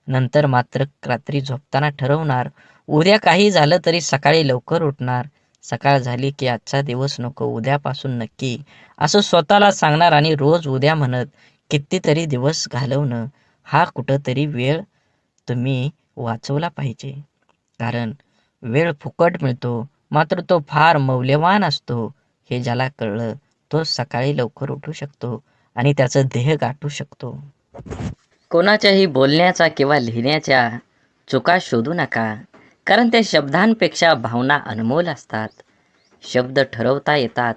नंतर मात्र रात्री झोपताना ठरवणार, उद्या काही झालं तरी सकाळी लवकर उठणार. सकाळ झाली की आजचा दिवस नको, उद्यापासून नक्की, असं स्वतःला सांगणार आणि रोज उद्या म्हणत कितीतरी दिवस घालवणं. हा कुठंतरी वेळ तुम्ही वाचवला पाहिजे. कारण वेळ फुकट मिळतो, मात्र तो फार मौल्यवान असतो. हे ज्याला कळलं तो सकाळी लवकर उठू शकतो आणि त्याचं ध्येय गाठू शकतो. कोणाच्याही बोलण्याचा किंवा लिहिण्याच्या चुका शोधू नका, कारण त्या शब्दांपेक्षा भावना अनमोल असतात. शब्द ठरवता येतात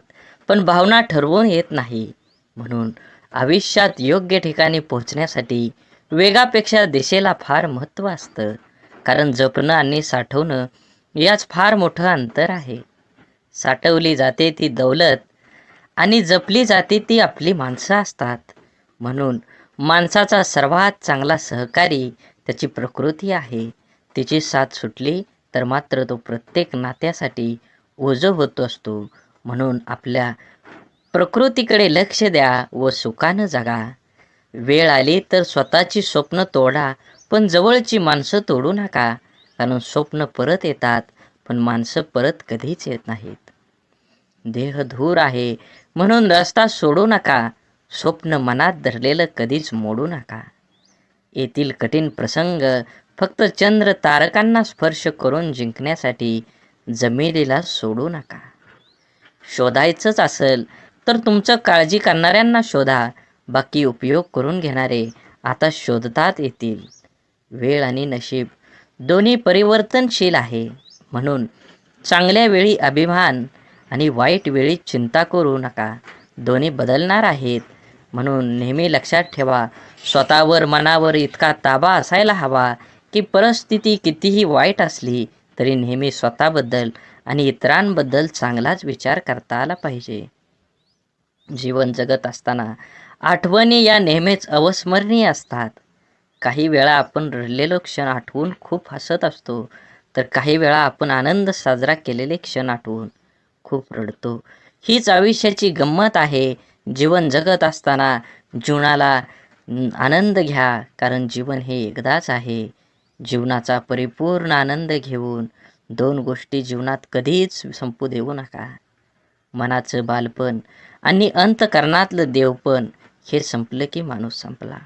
पण भावना ठरवून येत नाही. म्हणून आयुष्यात योग्य ठिकाणी पोहोचण्यासाठी वेगापेक्षा दिशेला फार महत्त्व असतं. कारण जपणं आणि साठवणं याच फार मोठं अंतर आहे. साठवली जाते ती दौलत आणि जपली जाते ती आपली माणसं असतात. म्हणून माणसाचा सर्वात चांगला सहकारी त्याची प्रकृती आहे. तिची साथ सुटली तर मात्र तो प्रत्येक नात्यासाठी ओझं होत असतो. म्हणून आपल्या प्रकृतीकडे लक्ष द्या व सुखानं जगा. वेळ आली तर स्वतःची स्वप्न तोडा, पण जवळची माणसं तोडू नका. कारण स्वप्न परत येतात, पण माणसं परत कधीच येत नाहीत. देह धूर आहे म्हणून रस्ता सोडू नका. स्वप्न मनात धरलेलं कधीच मोडू नका. येथील कठीण प्रसंग फक्त चंद्र तारकांना स्पर्श करून जिंकण्यासाठी जमिनीला सोडू नका. शोधायचंच असेल तर तुमचं काळजी करणाऱ्यांना शोधा. बाकी उपयोग करून घेणारे आता शोधतात येतील. वेळ आणि नशीब दोन्ही परिवर्तनशील आहे. म्हणून चांगल्या वेळी अभिमान आणि वाईट वेळी चिंता करू नका. दोन्ही बदलणार आहेत. म्हणून नेहमी लक्षात ठेवा, स्वतःवर मनावर इतका ताबा असायला हवा की परिस्थिती कितीही वाईट असली तरी नेहमी स्वतःबद्दल आणि इतरांबद्दल चांगलाच विचार करता आला पाहिजे. जीवन जगत असताना आठवणी या नेहमीच अविस्मरणीय असतात. काही वेळा आपण रडलेलो क्षण आठवून खूप हसत असतो, तर काही वेळा आपण आनंद साजरा केलेले क्षण आठवून खूप रडतो. हीच आयुष्याची गंमत आहे. जीवन जगत असताना जीवनाला आनंद घ्या, कारण जीवन हे एकदाच आहे. जीवनाचा परिपूर्ण आनंद घेऊन दोन गोष्टी जीवनात कधीच संपू देऊ नका. मनाचं बालपण आणि अंतःकरणातलं देवपण हे संपलं की माणूस संपला.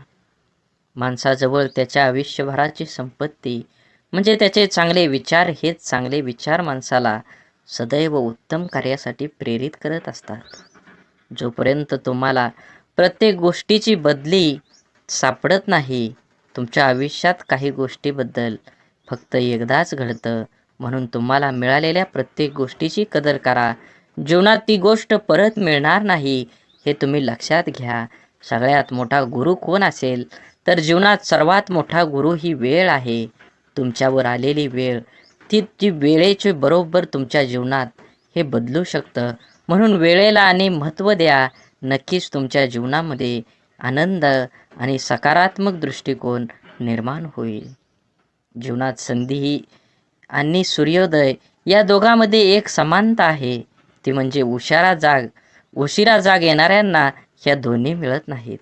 माणसाजवळ त्याच्या आयुष्यभराची संपत्ती म्हणजे त्याचे चांगले विचार. हेच चांगले विचार माणसाला सदैव उत्तम कार्यासाठी प्रेरित करत असतात. जोपर्यंत तुम्हाला प्रत्येक गोष्टीची बदली सापडत नाही, तुमच्या आयुष्यात काही गोष्टीबद्दल फक्त एकदाच घडतं. म्हणून तुम्हाला मिळालेल्या प्रत्येक गोष्टीची कदर करा. जीवनात ती गोष्ट परत मिळणार नाही, हे तुम्ही लक्षात घ्या. सगळ्यात मोठा गुरु कोण असेल तर जीवनात सर्वात मोठा गुरु ही वेळ आहे. तुमच्यावर आलेली वेळ ती वेळेचे बरोबर तुमच्या जीवनात हे बदलू शकतं. म्हणून वेळेला आणि महत्त्व द्या. नक्कीच तुमच्या जीवनामध्ये आनंद आणि सकारात्मक दृष्टिकोन निर्माण होईल. जीवनात संधी आणि सूर्योदय या दोघांमध्ये एक समानता आहे. ती म्हणजे उशिरा जाग येणाऱ्यांना ह्या दोन्ही मिळत नाहीत.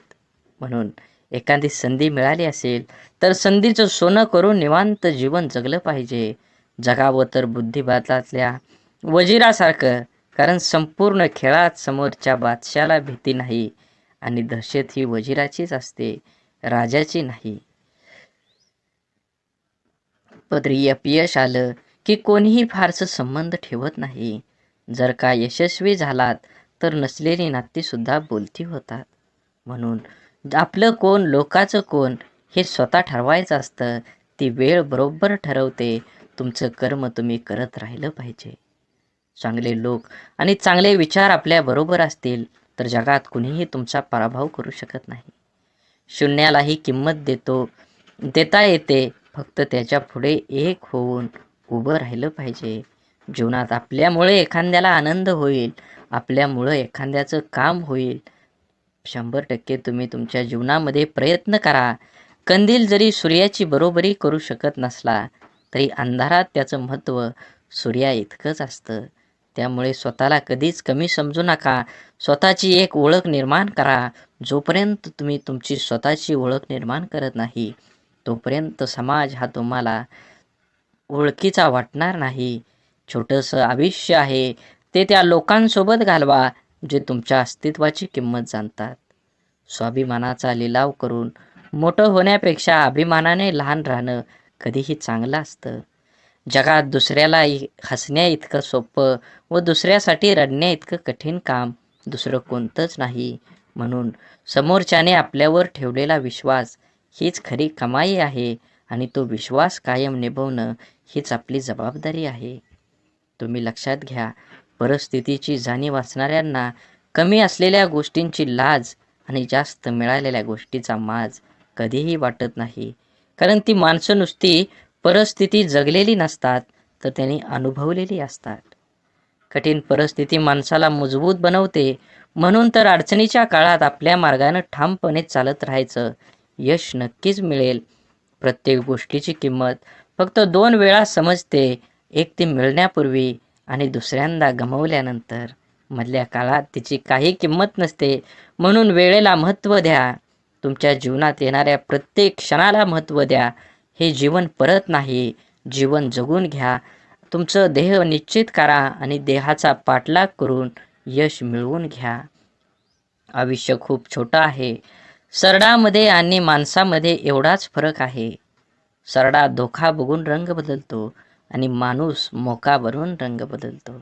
म्हणून एखादी संधी मिळाली असेल तर संधीचं सोनं करून निवांत जीवन जगलं पाहिजे. जगावं तर बुद्धिबळातल्या वजिरासारखं. कारण संपूर्ण खेळात समोरच्या बादशाला भीती नाही आणि दहशत ही वजिराचीच असते, राजाची नाही. पदरी अपयश आलं की कोणीही फारसं संबंध ठेवत नाही. जर का यशस्वी झालात तर नसलेली नातीसुद्धा बोलती होतात. म्हणून आपलं कोण लोकाचं कोण हे स्वतः ठरवायचं असतं. ती वेळ बरोबर ठरवते. तुमचं कर्म तुम्ही करत राहिलं पाहिजे. चांगले लोक आणि चांगले विचार आपल्या बरोबर असतील तर जगात कुणीही तुमचा पराभव करू शकत नाही. शून्यालाही किंमत देता येते. फक्त त्याच्या पुढे एक होऊन उभं राहिलं पाहिजे. जीवनात आपल्यामुळे एखाद्याला आनंद होईल, आपल्यामुळं एखाद्याचं काम होईल. 100% तुम्ही तुमच्या जीवनामध्ये प्रयत्न करा. कंदील जरी सूर्याची बरोबरी करू शकत नसला तरी अंधारात त्याचं महत्त्व सूर्या इतकंच असतं. त्यामुळे स्वतःला कधीच कमी समजू नका. स्वतःची एक ओळख निर्माण करा. जोपर्यंत तुम्ही तुमची स्वतःची ओळख निर्माण करत नाही तोपर्यंत समाज हा तुम्हाला ओळखीचा वाटणार नाही. छोटंसं आयुष्य आहे ते त्या लोकांसोबत घालवा जे तुमच्या अस्तित्वाची किंमत जाणतात. स्वाभिमानाचा लिलाव करून मोठं होण्यापेक्षा अभिमानाने लहान राहणं कधीही चांगलं असतं. जगात दुसऱ्याला हसण्या इतकं सोपं व दुसऱ्यासाठी रडण्या इतकं कठीण काम दुसरं कोणतंच नाही. म्हणून समोरच्याने आपल्यावर ठेवलेला विश्वास हीच खरी कमाई आहे आणि तो विश्वास कायम निभवणं हीच आपली जबाबदारी आहे. तुम्ही लक्षात घ्या, परिस्थितीची जाणीव असणाऱ्यांना कमी असलेल्या गोष्टींची लाज आणि जास्त मिळालेल्या गोष्टीचा माज कधीही वाटत नाही. कारण ती माणसं नुसती परिस्थिती जगलेली नसतात, तर त्यांनी अनुभवलेली असतात. कठीण परिस्थिती माणसाला मजबूत बनवते. म्हणून तर अडचणीच्या काळात आपल्या मार्गानं ठामपणे चालत राहायचं. यश नक्कीच मिळेल. प्रत्येक गोष्टीची किंमत फक्त 2 वेळा समजते. एक ती मिळण्यापूर्वी आणि दुसऱ्यांदा गमावल्यानंतर. मधल्या काळात तिची काही किंमत नसते. म्हणून वेळेला महत्त्व द्या. तुमच्या जीवनात येणाऱ्या प्रत्येक क्षणाला महत्त्व द्या. हे जीवन परत नाही. जीवन जगून घ्या. तुमचं ध्येय निश्चित करा आणि देहाचा पाठलाग करून यश मिळवून घ्या. आयुष्य खूप छोटं आहे. सरडामध्ये आणि माणसामध्ये एवढाच फरक आहे. सरडा धोका बघून रंग बदलतो आणि माणूस मोका बनून रंग बदलतो.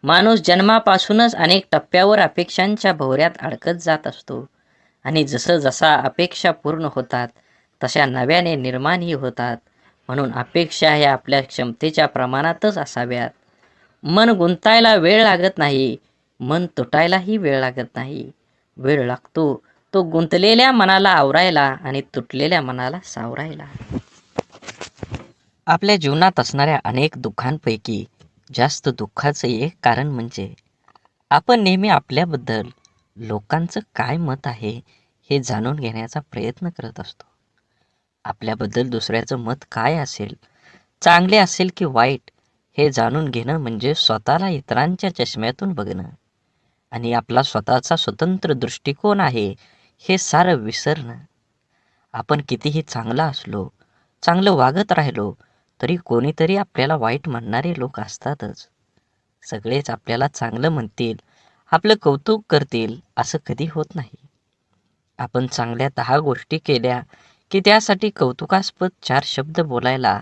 माणूस जन्मापासूनच अनेक टप्प्यावर अपेक्षांच्या भोवऱ्यात अडकत जात असतो आणि जसं जसा अपेक्षा पूर्ण होतात तशा नव्याने निर्माणही होतात. म्हणून अपेक्षा ह्या आपल्या क्षमतेच्या प्रमाणातच असाव्यात. मन गुंतायला वेळ लागत नाही. मन तुटायलाही वेळ लागत नाही. वेळ लागतो तो गुंतलेल्या मनाला आवरायला आणि तुटलेल्या मनाला सावरायला. आपल्या जीवनात असणाऱ्या अनेक दुःखांपैकी जास्त दुःखाचं एक कारण म्हणजे आपण नेहमी आपल्याबद्दल लोकांचं काय मत आहे हे जाणून घेण्याचा प्रयत्न करत असतो. आपल्याबद्दल दुसऱ्याचं मत काय असेल, चांगले असेल की वाईट, हे जाणून घेणं म्हणजे स्वतःला इतरांच्या चष्म्यातून बघणं आणि आपला स्वतःचा स्वतंत्र दृष्टिकोन आहे हे सारं विसरणं. आपण कितीही चांगला असलो, चांगलं वागत राहिलो तरी कोणीतरी आपल्याला वाईट म्हणणारे लोक असतातच. सगळेच आपल्याला चांगलं म्हणतील, आपलं कौतुक करतील असं कधी होत नाही. आपण चांगल्या 10 गोष्टी केल्या की त्यासाठी कौतुकास्पद 4 शब्द बोलायला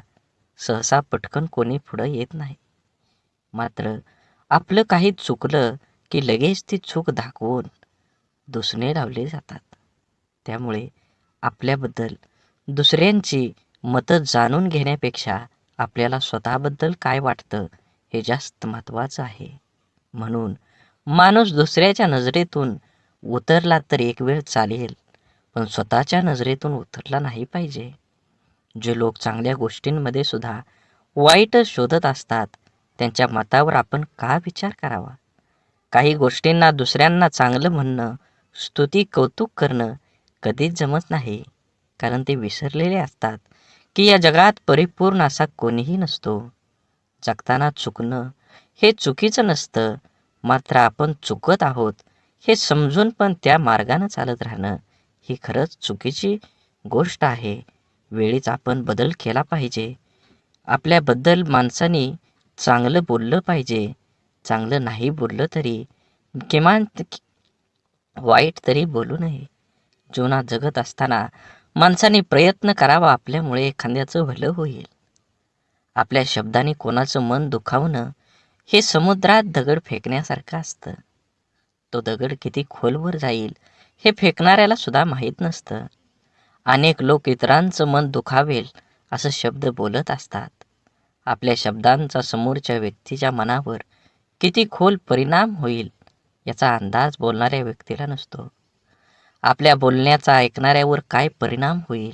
सहसा पटकन कोणी पुढं येत नाही. मात्र आपलं काही चुकलं की लगेच ती चूक दाखवून दुसणे लावले जातात. त्यामुळे आपल्याबद्दल दुसऱ्यांची मतं जाणून घेण्यापेक्षा आपल्याला स्वतःबद्दल काय वाटतं हे जास्त महत्त्वाचं आहे. म्हणून माणूस दुसऱ्याच्या नजरेतून उतरला तर एक वेळ चालेल, पण स्वतःच्या नजरेतून उतरला नाही पाहिजे. जे लोक चांगल्या गोष्टींमध्ये सुद्धा वाईटच शोधत असतात त्यांच्या मतावर आपण का विचार करावा. काही गोष्टींना दुसऱ्यांना चांगलं म्हणणं, स्तुती, कौतुक करणं कधीच जमत नाही. कारण ते विसरलेले असतात की या जगात परिपूर्ण असा कोणीही नसतो. जगताना चुकणं हे चुकीचं नसतं. मात्र आपण चुकत आहोत हे समजून पण त्या मार्गानं चालत राहणं ही खरंच चुकीची गोष्ट आहे. वेळीच आपण बदल केला पाहिजे. आपल्याबद्दल माणसांनी चांगलं बोललं पाहिजे. चांगलं नाही बोललं तरी किमान वाईट तरी बोलू नये. जीवनात जगत असताना माणसाने प्रयत्न करावा, आपल्यामुळे एखाद्याचं भलं होईल. आपल्या शब्दाने कोणाचं मन दुखावणं हे समुद्रात दगड फेकण्यासारखं असतं. तो दगड किती खोलवर जाईल हे फेकणाऱ्याला सुद्धा माहीत नसतं. अनेक लोक इतरांचं मन दुखावेल असं शब्द बोलत असतात. आपल्या शब्दांचा समोरच्या व्यक्तीच्या मनावर किती खोल परिणाम होईल याचा अंदाज बोलणाऱ्या व्यक्तीला नसतो. आपल्या बोलण्याचा ऐकणाऱ्यावर काय परिणाम होईल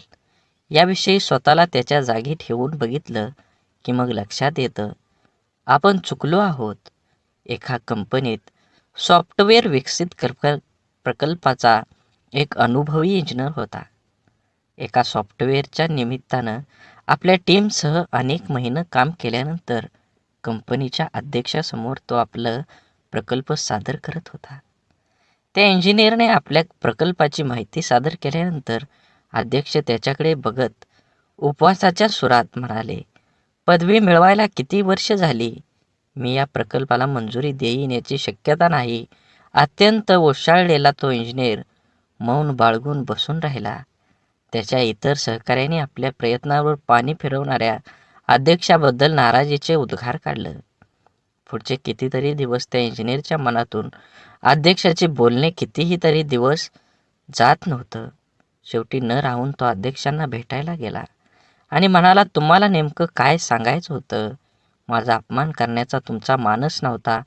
याविषयी स्वतःला त्याच्या जागी ठेवून बघितलं की मग लक्षात येतं आपण चुकलो आहोत. एका कंपनीत सॉफ्टवेअर विकसित प्रकल्पाचा एक अनुभवी इंजिनियर होता. एका सॉफ्टवेअरच्या निमित्तानं आपल्या टीमसह अनेक महिने काम केल्यानंतर कंपनीच्या अध्यक्षासमोर तो आपलं प्रकल्प सादर करत होता. त्या इंजिनियरने आपल्या प्रकल्पाची माहिती सादर केल्यानंतर अध्यक्ष त्याच्याकडे बघत उपवासाच्या सुरात म्हणाले, पदवी मिळवायला किती वर्ष झाली. मी या प्रकल्पाला मंजुरी देईन याची शक्यता नाही. अत्यंत ओशाळलेला तो इंजिनियर मौन बाळगून बसून राहिला. त्याच्या इतर सहकाऱ्यांनी आपल्या प्रयत्नावर पाणी फिरवणाऱ्या अध्यक्षाबद्दल नाराजीचे उद्गार काढलं. पुढचे कितीतरी दिवस त्या इंजिनियरच्या मनातून अध्यक्षाचे बोलणे कितीही तरी दिवस जात नव्हतं. शेवटी न राहून तो अध्यक्षांना भेटायला गेला आणि म्हणाला, तुम्हाला नेमकं काय सांगायचं होतं. माझा अपमान करण्याचा तुमचा मानस नव्हता,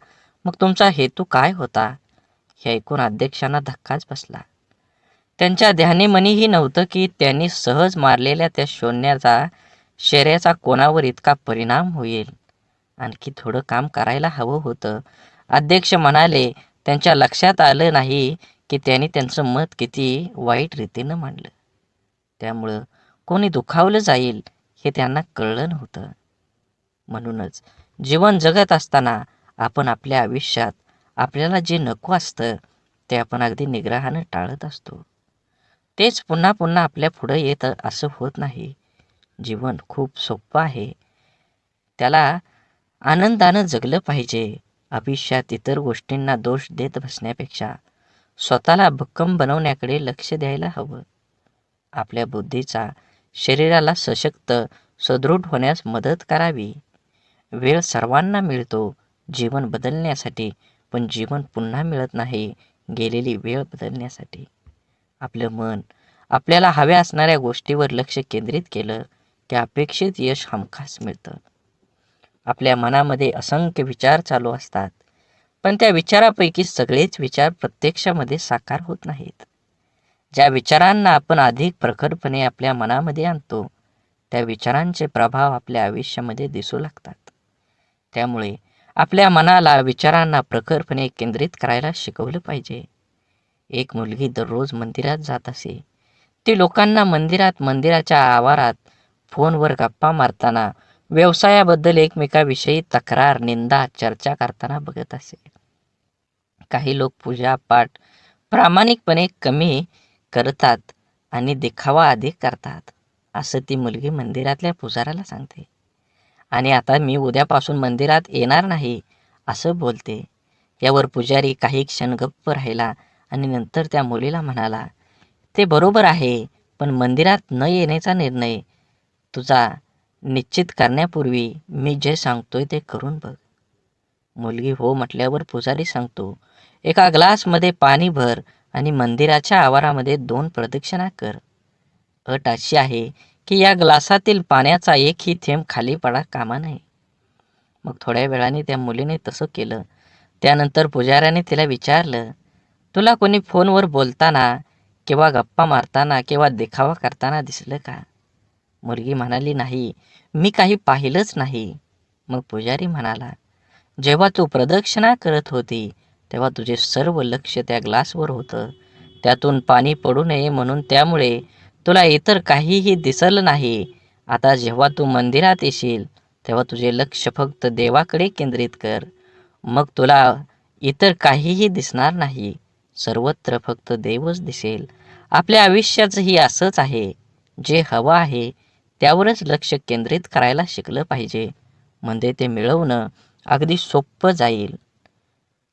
मग तुमचा हेतू काय होता. हे ऐकून अध्यक्षांना धक्काच बसला. त्यांच्या ध्यानीमनीही नव्हतं की त्यांनी सहज मारलेल्या त्या शर्याचा कोणावर इतका परिणाम होईल. आणखी थोडं काम करायला हवं होतं. अध्यक्ष म्हणाले. त्यांच्या लक्षात आलं नाही की त्यांनी त्यांचं मत किती वाईट रीतीनं मांडलं. त्यामुळं कोणी दुखावलं जाईल हे त्यांना कळलं नव्हतं. म्हणूनच जीवन जगत असताना आपण आपल्या आयुष्यात आपल्याला जे नको असतं ते आपण अगदी निग्रहानं टाळत असतो. तेच पुन्हा पुन्हा आपल्या पुढं येतं असं होत नाही. जीवन खूप सोपं आहे. त्याला आनंदानं जगलं पाहिजे. आयुष्यात इतर गोष्टींना दोष देत बसण्यापेक्षा स्वतःला भक्कम बनवण्याकडे लक्ष द्यायला हवं. आपल्या बुद्धीचा शरीराला सशक्त सदृढ होण्यास मदत करावी. वेळ सर्वांना मिळतो जीवन बदलण्यासाठी, पण जीवन पुन्हा मिळत नाही गेलेली वेळ बदलण्यासाठी. आपलं मन आपल्याला हव्या असणाऱ्या गोष्टीवर लक्ष केंद्रित केलं की अपेक्षित यश हमखास मिळतं. आपल्या मनामध्ये असंख्य विचार चालू असतात, पण त्या विचारापैकी सगळेच विचार प्रत्यक्षामध्ये साकार होत नाहीत. ज्या विचारांना आपण अधिक प्रखरपणे आपल्या मनामध्ये आणतो त्या विचारांचे प्रभाव आपल्या आयुष्यामध्ये दिसू लागतात. त्यामुळे आपल्या मनाला विचारांना प्रखरपणे केंद्रित करायला शिकवलं पाहिजे. एक मुलगी दररोज मंदिरात जात असे. ती लोकांना मंदिराच्या आवारात फोनवर गप्पा मारताना, व्यवसायाबद्दल एकमेकाविषयी तक्रार, निंदा, चर्चा करताना बघत असे. काही लोक पूजा पाठ प्रामाणिकपणे कमी करतात आणि दिखावा अधिक करतात, असं ती मुलगी मंदिरातल्या पुजाऱ्याला सांगते. आणि आता मी उद्यापासून मंदिरात येणार नाही असं बोलते. यावर पुजारी काही क्षण गप्प राहिला आणि नंतर त्या मुलीला म्हणाला, ते बरोबर आहे, पण मंदिरात न येण्याचा निर्णय तुझा निश्चित करण्यापूर्वी मी जे सांगतोय ते करून बघ. मुलगी हो म्हटल्यावर पुजारी सांगतो, एका ग्लासमध्ये पाणी भर आणि मंदिराच्या आवारामध्ये 2 प्रदक्षिणा कर. अट अशी आहे की या ग्लासातील पाण्याचा एकही थेंब खाली पडा कामा नये. मग थोड्या वेळाने त्या मुलीने तसं केलं. त्यानंतर पुजाऱ्याने तिला विचारलं, तुला कोणी फोनवर बोलताना किंवा गप्पा मारताना किंवा दिखावा करताना दिसलं का? मुलगी म्हणाली, नाही, मी काही पाहिलंच नाही. मग पुजारी म्हणाला, जेव्हा तू प्रदक्षिणा करत होती तेव्हा तुझे सर्व लक्ष त्या ग्लासवर होतं. त्यातून पाणी पडू नये म्हणून, त्यामुळे तुला इतर काहीही दिसलं नाही. आता जेव्हा तू मंदिरात येशील तेव्हा तुझे लक्ष फक्त देवाकडे केंद्रित कर. मग तुला इतर काहीही दिसणार नाही. सर्वत्र फक्त देवच दिसेल. आपल्या आयुष्याचंही असंच आहे. जे हवं आहे त्यावरच लक्ष केंद्रित करायला शिकलं पाहिजे, म्हणजे ते मिळवणं अगदी सोपं जाईल.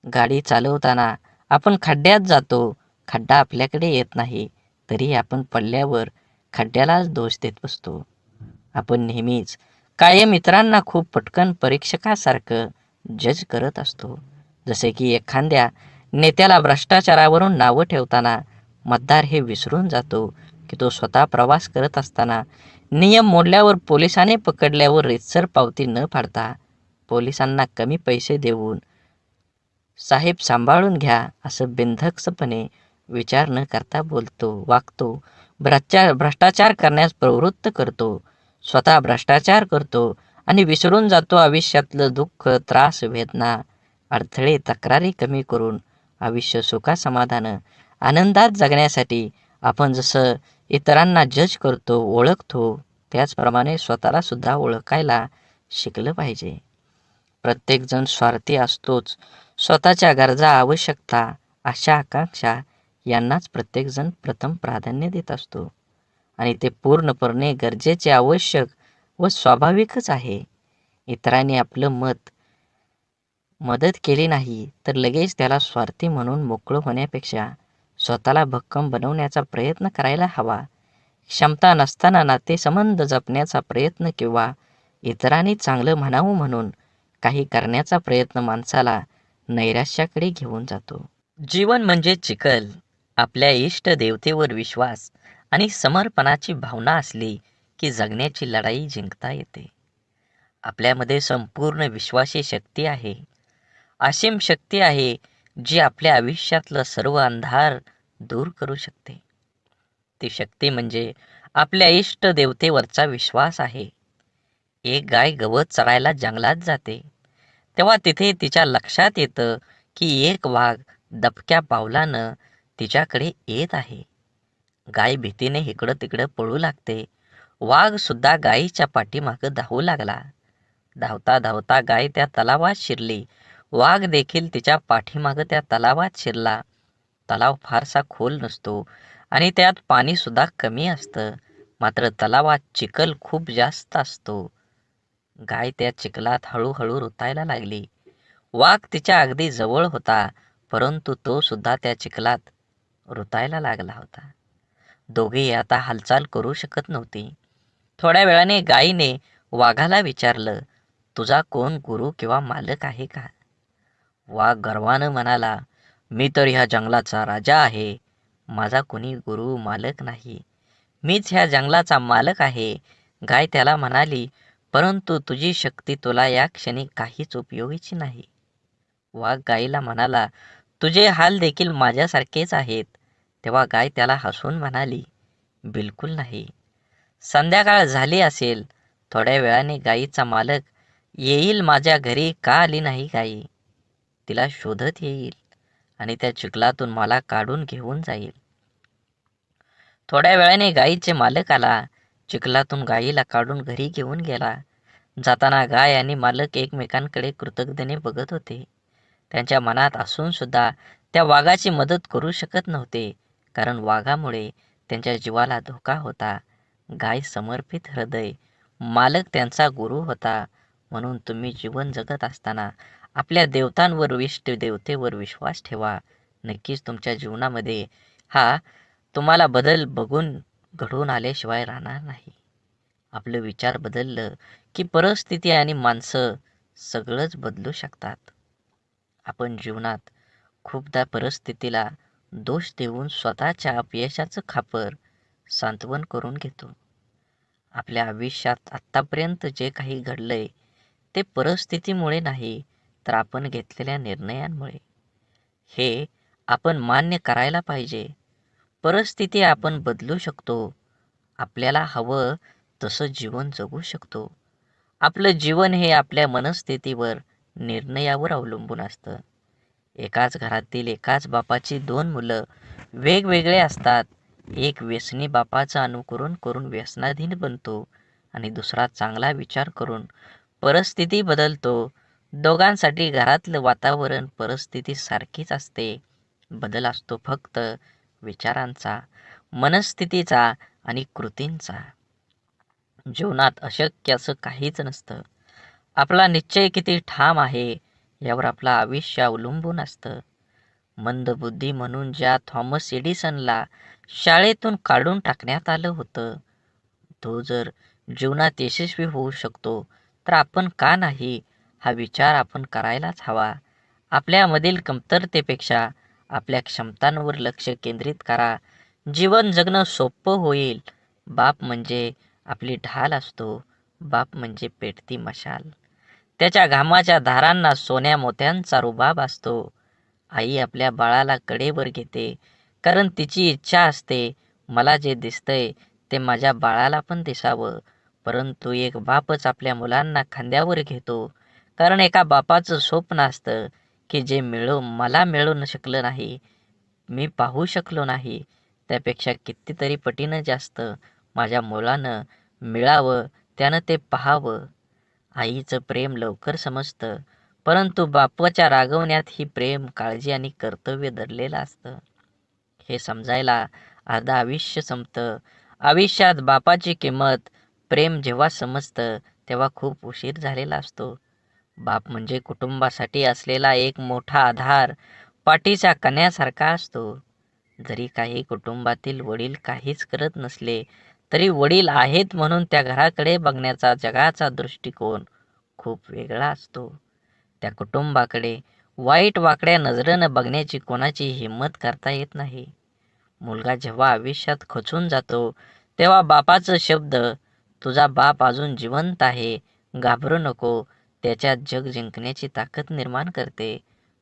गाडी चालवताना आपण खड्ड्यात जातो. खड्डा आपल्याकडे येत नाही, तरी आपण पडल्यावर खड्ड्यालाच दोष देत बसतो. आपण नेहमीच कायम इतरांना खूप पटकन परीक्षकासारखं जज करत असतो. जसे की एखाद्या नेत्याला भ्रष्टाचारावरून नावं ठेवताना मतदार हे विसरून जातो की तो स्वतः प्रवास करत असताना नियम मोडल्यावर पोलिसाने पकडल्यावर रीतसर पावती न फाडता पोलिसांना कमी पैसे देऊन साहेब सांभाळून घ्या असं बिनधास्तपणे विचार न करता वागतो. भ्रष्टाचार करण्यास प्रवृत्त करतो. स्वतः भ्रष्टाचार करतो आणि विसरून जातो आयुष्यातलं दुःख, त्रास, वेदना, अडथळे, तक्रारी कमी करून आयुष्य सुखासमाधानं आनंदात जगण्यासाठी आपण जसं इतरांना जज करतो, ओळखतो, त्याचप्रमाणे स्वतःला सुद्धा ओळखायला शिकलं पाहिजे. प्रत्येकजण स्वार्थी असतोच. स्वतःच्या गरजा, आवश्यकता, आशा, आकांक्षा यांनाच प्रत्येकजण प्रथम प्राधान्य देत असतो आणि ते पूर्णपणे गरजेचे, आवश्यक व स्वाभाविकच आहे. इतरांनी आपलं मदत केली नाही तर लगेच त्याला स्वार्थी म्हणून मोकळं होण्यापेक्षा स्वतःला भक्कम बनवण्याचा प्रयत्न करायला हवा. क्षमता नसताना नातेसंबंध जपण्याचा प्रयत्न किंवा इतरांनी चांगलं म्हणावं म्हणून काही करण्याचा प्रयत्न माणसाला नैराश्याकडे घेऊन जातो. जीवन म्हणजे चिखल. आपल्या इष्ट देवतेवर विश्वास आणि समर्पणाची भावना असली की जगण्याची लढाई जिंकता येते. आपल्यामध्ये संपूर्ण विश्वाची शक्ती आहे. असीम शक्ती आहे जी आपल्या आयुष्यातलं सर्व अंधार दूर करू शकते. ती शक्ती म्हणजे आपल्या इष्ट देवतेवरचा विश्वास आहे. एक गाय गवत चरायला जंगलात जाते, तेव्हा तिथे तिच्या लक्षात येतं की एक वाघ दबक्या पावलानं तिच्याकडे येत आहे. गाय भीतीने इकडं तिकडं पळू लागते. वाघ सुद्धा गायीच्या पाठीमागं धावू लागला. धावता धावता गाय त्या तलावात शिरली. वाघ देखील तिच्या पाठीमागं त्या तलावात शिरला. तलाव फारसा खोल नसतो आणि त्यात पाणी सुद्धा कमी असतं. मात्र तलावात चिखल खूप जास्त असतो. गाय त्या चिखलात हळूहळू रुतायला लागली. वाघ तिच्या अगदी जवळ होता, परंतु तो सुद्धा त्या चिखलात रुतायला लागला होता. दोघेही आता हालचाल करू शकत नव्हती. थोड्या वेळाने गायीने वाघाला विचारलं, तुझा कोण गुरु किंवा मालक आहे का? वाघ गर्वानं म्हणाला, मी तर ह्या जंगलाचा राजा आहे. माझा कोणी गुरु मालक नाही. मीच ह्या जंगलाचा मालक आहे. गाय त्याला म्हणाली, परंतु तुझी शक्ती तुला या क्षणी काहीच उपयोगीची नाही. वाघ गायीला म्हणाला, तुझे हाल देखील माझ्यासारखेच आहेत. तेव्हा गाय त्याला हसून म्हणाली, बिलकुल नाही. संध्याकाळ झाली असेल. थोड्या वेळाने गायीचा मालक येईल. माझ्या घरी का आली नाही गायी? तिला शोधत येईल आणि त्या चिखलातून मला काढून घेऊन जाईल. थोड्या वेळाने गायीचे मालक आला. चिखलातून गायीला काढून घरी घेऊन गेला. जाताना गाय आणि मालक एकमेकांकडे कृतज्ञतेने बघत होते. त्यांच्या मनात असून सुद्धा त्या वाघाची मदत करू शकत नव्हते, कारण वाघामुळे त्यांच्या जीवाला धोका होता. गाय समर्पित हृदय, मालक त्यांचा गुरु होता. म्हणून तुम्ही जीवन जगत असताना आपल्या देवतांवर, इष्ट देवतेवर विश्वास ठेवा. नक्कीच तुमच्या जीवनामध्ये हा तुम्हाला बदल बघून घडून आल्याशिवाय राहणार नाही. आपलं विचार बदललं की परिस्थिती आणि माणसं सगळंच बदलू शकतात. आपण जीवनात खूपदा परिस्थितीला दोष देऊन स्वतःच्या अपयशाचं खापर सांत्वन करून घेतो. आपल्या आयुष्यात आत्तापर्यंत जे काही घडलंय ते परिस्थितीमुळे नाही, तर आपण घेतलेल्या निर्णयांमुळे. हे आपण मान्य करायला पाहिजे. परिस्थिती आपण बदलू शकतो. आपल्याला हवं तसं जीवन जगू शकतो. आपलं जीवन हे आपल्या मनस्थितीवर, निर्णयावर अवलंबून असतं. एकाच घरातील एकाच बापाची दोन मुलं वेगवेगळे असतात. एक व्यसनी बापाचं अनुकरण करून व्यसनाधीन बनतो आणि दुसरा चांगला विचार करून परिस्थिती बदलतो. दोघांसाठी घरातलं वातावरण, परिस्थिती सारखीच असते. बदल असतो फक्त विचारांचा, मनस्थितीचा आणि कृतींचा. जीवनात अशक्य असं काहीच नसतं. आपला निश्चय किती ठाम आहे यावर आपलं आयुष्य अवलंबून असतं. मंदबुद्धी म्हणून ज्या थॉमस एडिसनला शाळेतून काढून टाकण्यात आलं होतं, तो जर जीवनात यशस्वी होऊ शकतो तर आपण का नाही, हा विचार आपण करायलाच हवा. आपल्यामधील कमतरतेपेक्षा आपल्या क्षमतांवर लक्ष केंद्रित करा. जीवन जगणं सोपं होईल. बाप म्हणजे आपली ढाल असतो. बाप म्हणजे पेटती मशाल. त्याच्या घामाच्या धारांना सोन्या मोत्यांचा रुबाब असतो. आई आपल्या बाळाला कडेवर घेते, कारण तिची इच्छा असते, मला जे दिसतंय ते माझ्या बाळाला पण दिसावं. परंतु एक बापच आपल्या मुलांना खांद्यावर घेतो, कारण एका बापाचं स्वप्न असतं की जे मला मिळू शकलं नाही, मी पाहू शकलो नाही, त्यापेक्षा कितीतरी पटीनं जास्त माझ्या मुलानं मिळावं, त्यानं ते पाहावं. आईचं प्रेम लवकर समजतं, परंतु बापाच्या रागवण्यात ही प्रेम, काळजी आणि कर्तव्य दडलेलं असतं. हे समजायला अर्ध आयुष्य संपतं. आयुष्यात बापाची किंमत, प्रेम जेव्हा समजतं तेव्हा खूप उशीर झालेला असतो. बाप म्हणजे कुटुंबासाठी असलेला एक मोठा आधार, पाठीच्या कण्यासारखा असतो. जरी काही कुटुंबातील वडील काहीच करत नसले तरी वडील आहेत म्हणून त्या घराकडे बघण्याचा जगाचा दृष्टिकोन खूप वेगळा असतो. त्या कुटुंबाकडे वाईट वाकड्या नजरेनं बघण्याची कोणाची हिंमत करता येत नाही. मुलगा जेव्हा आयुष्यात खचून जातो तेव्हा बापाचं शब्द, तुझा बाप अजून जिवंत आहे, घाबरू नको, त्याच्यात जग जिंकण्याची ताकद निर्माण करते.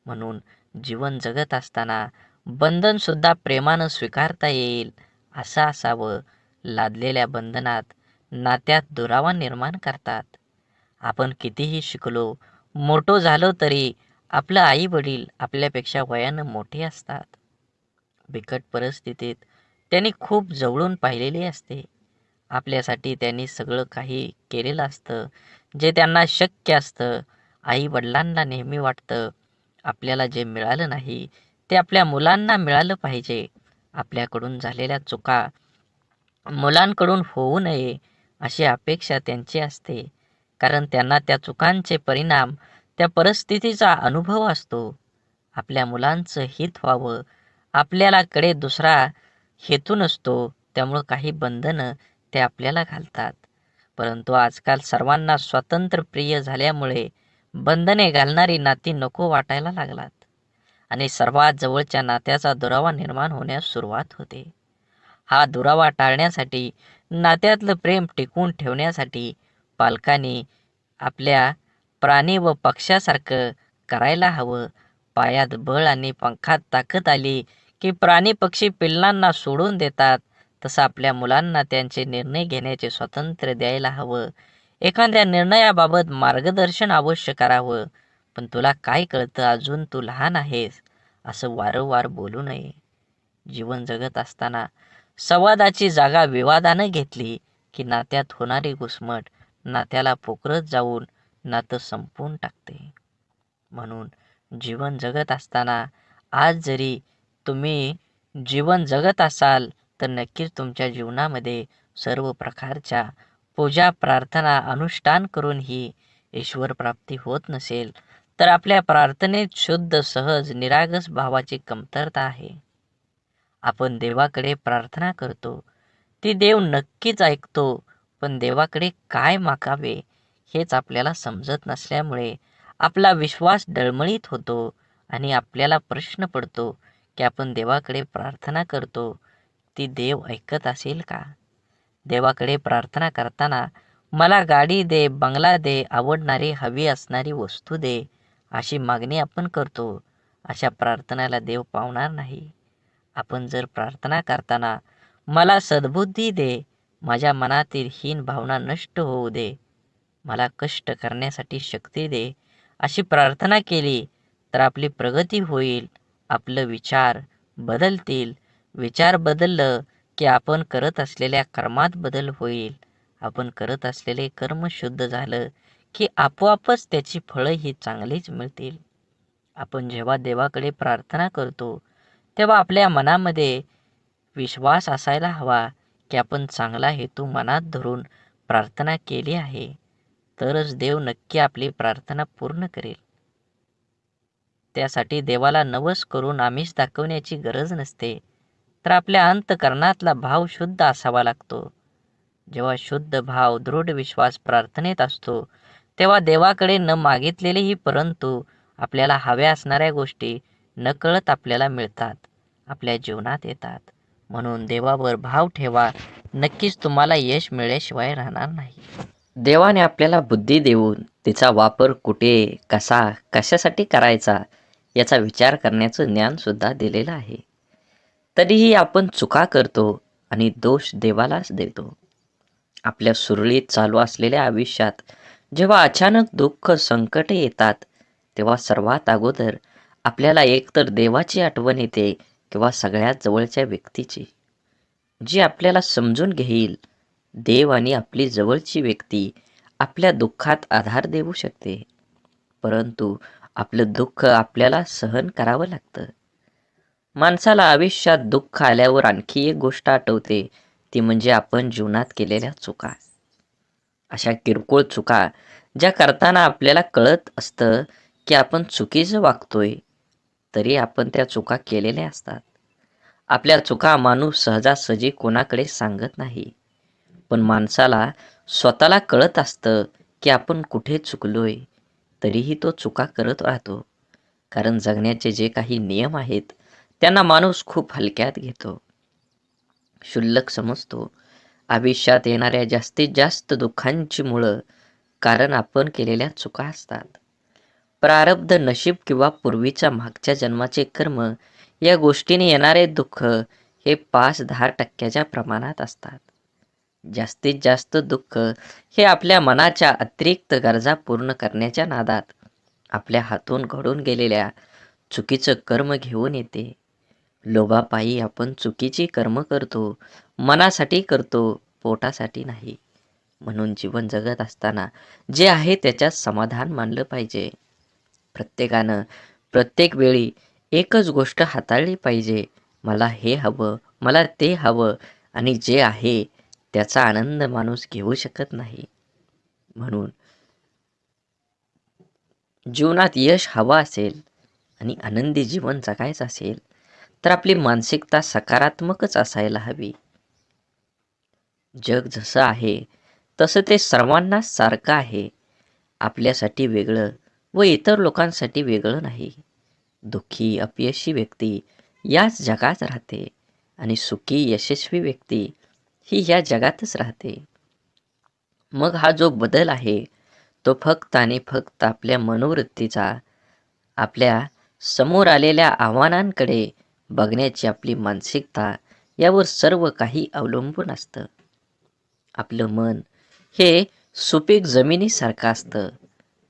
म्हणून जीवन जगत असताना बंधन सुद्धा प्रेमानं स्वीकारता येईल. असं असावं लादलेल्या बंधनात नात्यात दुरावा निर्माण करतात. आपण कितीही शिकलो, मोठो झालो तरी आपलं आई वडील आपल्यापेक्षा वयानं मोठे असतात. बिकट परिस्थितीत त्यांनी खूप जवळून पाहिलेले असते. आपल्यासाठी त्यांनी सगळं काही केलेलं असतं जे त्यांना शक्य असतं. आई वडिलांना नेहमी वाटतं आपल्याला जे मिळालं नाही ते आपल्या मुलांना मिळालं पाहिजे. आपल्याकडून झालेल्या चुका मुलांकडून होऊ नये अशी अपेक्षा त्यांची असते. कारण त्यांना त्या चुकांचे परिणाम, त्या परिस्थितीचा अनुभव असतो. आपल्या मुलांचं हित व्हावं आपल्याला कडे दुसरा हेतू नसतो. त्यामुळं काही बंधनं ते आपल्याला घालतात. परंतु आजकाल सर्वांना स्वातंत्र्य प्रिय झाल्यामुळे बंधने घालणारी नाती नको वाटायला लागलात आणि सर्वात जवळच्या नात्याचा दुरावा निर्माण होण्यास सुरुवात होते. हा दुरावा टाळण्यासाठी, नात्यातलं प्रेम टिकवून ठेवण्यासाठी पालकांनी आपल्या प्राणी व पक्ष्यासारखं करायला हवं. पायात बळ आणि पंखात ताकद आली की प्राणी पक्षी पिल्लांना सोडून देतात. तसं आपल्या मुलांना त्यांचे निर्णय घेण्याचे स्वातंत्र्य द्यायला हवं. एखाद्या निर्णयाबाबत मार्गदर्शन अवश्य करावं. पण तुला काय कळतं, अजून तू लहान आहेस, असं वारंवार बोलू नये. जीवन जगत असताना संवादाची जागा विवादानं घेतली की नात्यात होणारी घुसमट नात्याला पोखरत जाऊन नातं संपवून टाकते. म्हणून जीवन जगत असताना आज जरी तुम्ही जीवन जगत असाल तर नक्कीच तुमच्या जीवनामध्ये सर्व प्रकारच्या पूजा प्रार्थना अनुष्ठान करूनही ईश्वर प्राप्ती होत नसेल तर आपल्या प्रार्थनेत शुद्ध सहज निरागस भावाची कमतरता आहे. आपण देवाकडे प्रार्थना करतो, ती देव नक्कीच ऐकतो. पण देवाकडे काय मागावे हेच आपल्याला समजत नसल्यामुळे आपला विश्वास डळमळीत होतो आणि आपल्याला प्रश्न पडतो की आपण देवाकडे प्रार्थना करतो, ती देव ऐकत असेल का? देवाकडे प्रार्थना करताना मला गाडी दे, बंगला दे, आवडणारी हवी असणारी वस्तू दे, अशी मागणी आपण करतो. अशा प्रार्थनेला देव पावणार नाही. आपण जर प्रार्थना करताना मला सद्बुद्धी दे, माझ्या मनातील हीन भावना नष्ट होऊ दे, मला कष्ट करण्यासाठी शक्ती दे, अशी प्रार्थना केली तर आपली प्रगती होईल. आपलं विचार बदलतील. विचार बदललं की आपण करत असलेल्या कर्मात बदल होईल. आपण करत असलेले कर्म शुद्ध झालं की आपोआपच त्याची फळं ही चांगलीच मिळतील. आपण जेव्हा देवाकडे प्रार्थना करतो तेव्हा आपल्या मनामध्ये विश्वास असायला हवा की आपण चांगला हेतू मनात धरून प्रार्थना केली आहे, तरच देव नक्की आपली प्रार्थना पूर्ण करेल. त्यासाठी देवाला नवस करून आमिष दाखवण्याची गरज नसते, तर आपल्या अंतःकरणातला भाव शुद्ध असावा लागतो. जेव्हा शुद्ध भाव, दृढ विश्वास प्रार्थनेत असतो, तेव्हा देवाकडे न मागितलेलेही परंतु आपल्याला हव्या असणाऱ्या गोष्टी नकळत आपल्याला मिळतात, आपल्या जीवनात येतात. म्हणून देवावर भाव ठेवा. नक्कीच तुम्हाला यश मिळाल्याशिवाय राहणार नाही. देवाने आपल्याला बुद्धी देऊन तिचा वापर कुठे, कसा, कशासाठी करायचा याचा विचार करण्याचं ज्ञान सुद्धा दिलेलं आहे. तरीही आपण चुका करतो आणि दोष देवालाच देतो. आपल्या सुरळीत चालू असलेल्या आयुष्यात जेव्हा अचानक दुःख, संकटे येतात, तेव्हा सर्वात अगोदर आपल्याला एकतर देवाची आठवण येते किंवा सगळ्यात जवळच्या व्यक्तीची, जी आपल्याला समजून घेईल. देव आणि आपली जवळची व्यक्ती आपल्या दुःखात आधार देऊ शकते, परंतु आपलं दुःख आपल्याला सहन करावं लागतं. माणसाला आयुष्यात दुःख आल्यावर आणखी एक गोष्ट आठवते, ती म्हणजे आपण जीवनात केलेल्या चुका. अशा किरकोळ चुका ज्या करताना आपल्याला कळत असतं की आपण चुकीचं वागतोय, तरी आपण त्या चुका केलेल्या असतात. आपल्या चुका माणूस सहजासहजी कोणाकडे सांगत नाही, पण माणसाला स्वतःला कळत असतं की आपण कुठे चुकलोय, तरीही तो चुका करत राहतो. कारण जगण्याचे जे काही नियम आहेत त्यांना माणूस खूप हलक्यात घेतो, क्षुल्लक समजतो. आयुष्यात येणाऱ्या जास्तीत जास्त दुःखांची मुळं कारण आपण केलेल्या चुका असतात. प्रारब्ध, नशीब किंवा पूर्वीच्या मागच्या जन्माचे कर्म या गोष्टीने येणारे दुःख हे 5-10% प्रमाणात असतात. जास्तीत जास्त दुःख हे आपल्या मनाच्या अतिरिक्त गरजा पूर्ण करण्याच्या नादात आपल्या हातून घडून गेलेल्या चुकीचं कर्म घेऊन येते. लोभापायी आपण चुकीची कर्म करतो, मनासाठी करतो, पोटासाठी नाही. म्हणून जीवन जगत असताना जे आहे त्याच्यात समाधान मानलं पाहिजे. प्रत्येकानं प्रत्येक वेळी एकच गोष्ट हाताळली पाहिजे. मला हे हवं, मला ते हवं आणि जे आहे त्याचा आनंद माणूस घेऊ शकत नाही. म्हणून जीवनात यश हवं असेल आणि आनंदी जीवन जगायचं असेल तर आपली मानसिकता सकारात्मकच असायला हवी. जग जसं आहे तसं ते सर्वांना सारखं आहे. आपल्यासाठी वेगळं व इतर लोकांसाठी वेगळं नाही. दुःखी अपयशी व्यक्ती याच जगात राहते आणि सुखी यशस्वी व्यक्ती ही या जगातच राहते. मग हा जो बदल आहे तो फक्त आणि फक्त आपल्या मनोवृत्तीचा, आपल्या समोर आलेल्या आव्हानांकडे बघण्याची आपली मानसिकता यावर सर्व काही अवलंबून असतं. आपलं मन हे सुपीक जमिनीसारखं असतं.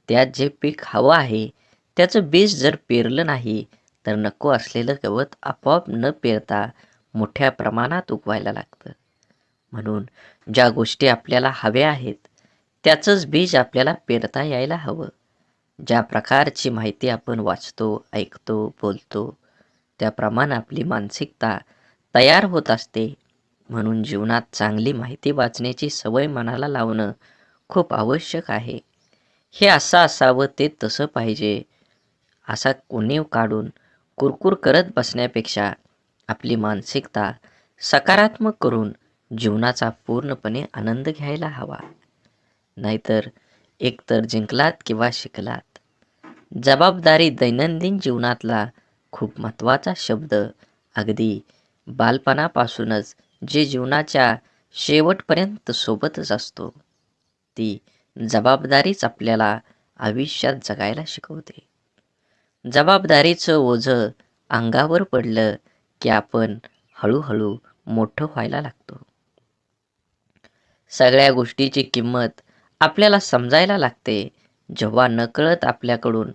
त्यात जे पीक हवं आहे त्याचं बीज जर पेरलं नाही तर नको असलेलं गवत आपोआप न पेरता मोठ्या प्रमाणात उगवायला लागतं. म्हणून ज्या गोष्टी आपल्याला हव्या आहेत त्याचंच बीज आपल्याला पेरता यायला हवं. ज्या प्रकारची माहिती आपण वाचतो, ऐकतो, बोलतो त्याप्रमाणे आपली मानसिकता तयार होत असते. म्हणून जीवनात चांगली माहिती वाचण्याची सवय मनाला लावणं खूप आवश्यक आहे. हे असं असावं, ते तसं पाहिजे असा उणीव काढून कुरकुर करत बसण्यापेक्षा आपली मानसिकता सकारात्मक करून जीवनाचा पूर्णपणे आनंद घ्यायला हवा. नाहीतर एकतर जिंकलात किंवा शिकलात. जबाबदारी दैनंदिन जीवनातला खूप महत्त्वाचा शब्द अगदी बालपणापासूनच जे जीवनाच्या शेवटपर्यंत सोबतच असतो. ती जबाबदारीच आपल्याला आयुष्यात जगायला शिकवते. जबाबदारीचं ओझं अंगावर पडलं की आपण हळूहळू मोठं व्हायला लागतो. सगळ्या गोष्टीची किंमत आपल्याला समजायला लागते जेव्हा नकळत आपल्याकडून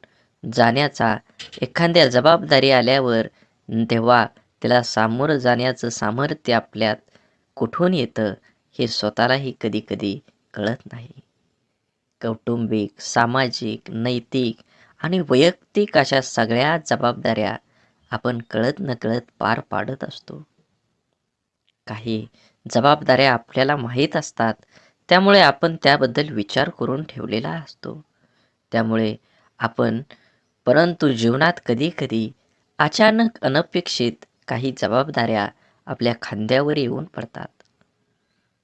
जाण्याचा एखाद्या जबाबदारी आल्यावर, तेव्हा त्याला सामोरं जाण्याचं सामर्थ्य आपल्यात कुठून येतं हे स्वतःलाही कधी-कधी कळत नाही. कौटुंबिक, सामाजिक, नैतिक आणि वैयक्तिक अशा सगळ्या जबाबदाऱ्या आपण कळत नकळत पार पाडत असतो. काही जबाबदाऱ्या आपल्याला माहीत असतात, त्यामुळे आपण त्याबद्दल विचार करून ठेवलेला असतो. त्यामुळे आपण परंतु जीवनात कधी-कधी अचानक अनपेक्षित काही जबाबदाऱ्या आपल्या खांद्यावर येऊन पडतात.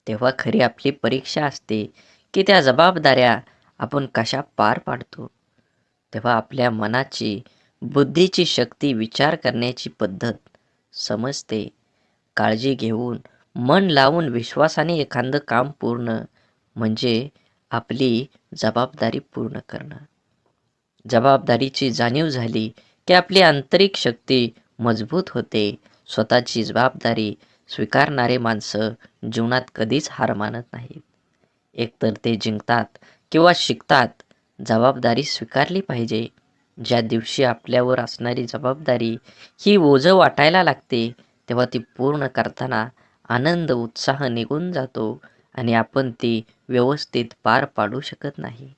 तेव्हा खरी आपली परीक्षा असते की त्या जबाबदाऱ्या आपण कशा पार पाडतो. तेव्हा आपल्या मनाची, बुद्धीची शक्ती, विचार करण्याची पद्धत समजते. काळजी घेऊन, मन लावून, विश्वासाने एखादं काम पूर्ण म्हणजे आपली जबाबदारी पूर्ण करणं. जबाबदारीची जाणीव झाली की आपली आंतरिक शक्ती मजबूत होते. स्वतःची जबाबदारी स्वीकारणारे माणसं जीवनात कधीच हार मानत नाहीत. एकतर ते जिंकतात किंवा शिकतात. जबाबदारी स्वीकारली पाहिजे. ज्या दिवशी आपल्यावर असणारी जबाबदारी ही ओझं वाटायला लागते तेव्हा ती पूर्ण करताना आनंद, उत्साह निघून जातो आणि आपण ती व्यवस्थित पार पाडू शकत नाही.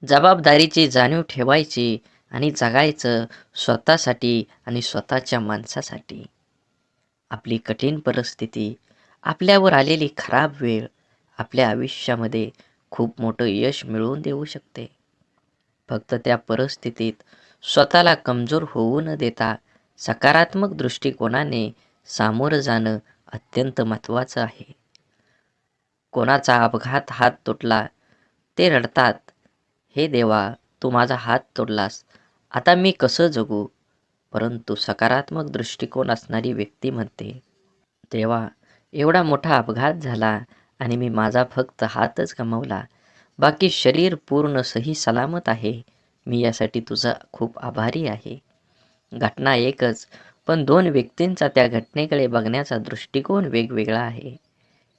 जबाबदारीची जाणीव ठेवायची आणि जगायचं स्वतःसाठी आणि स्वतःच्या माणसासाठी. आपली कठीण परिस्थिती, आपल्यावर आलेली खराब वेळ आपल्या आयुष्यामध्ये खूप मोठं यश मिळवून देऊ शकते. फक्त त्या परिस्थितीत स्वतःला कमजोर होऊ न देता सकारात्मक दृष्टिकोनाने सामोरं जाणं अत्यंत महत्त्वाचं आहे. कोणाचा अपघात हात तुटला, ते रडतात, हे देवा, तू माझा हात तोडलास, आता मी कसं जगू? परंतु सकारात्मक दृष्टिकोन असणारी व्यक्ती म्हणते, देवा, एवढा मोठा अपघात झाला आणि मी माझा फक्त हातच गमावला, बाकी शरीर पूर्ण सही सलामत आहे. मी यासाठी तुझा खूप आभारी आहे. घटना एकच, पण दोन व्यक्तींचा त्या घटनेकडे बघण्याचा दृष्टिकोन वेगवेगळा आहे.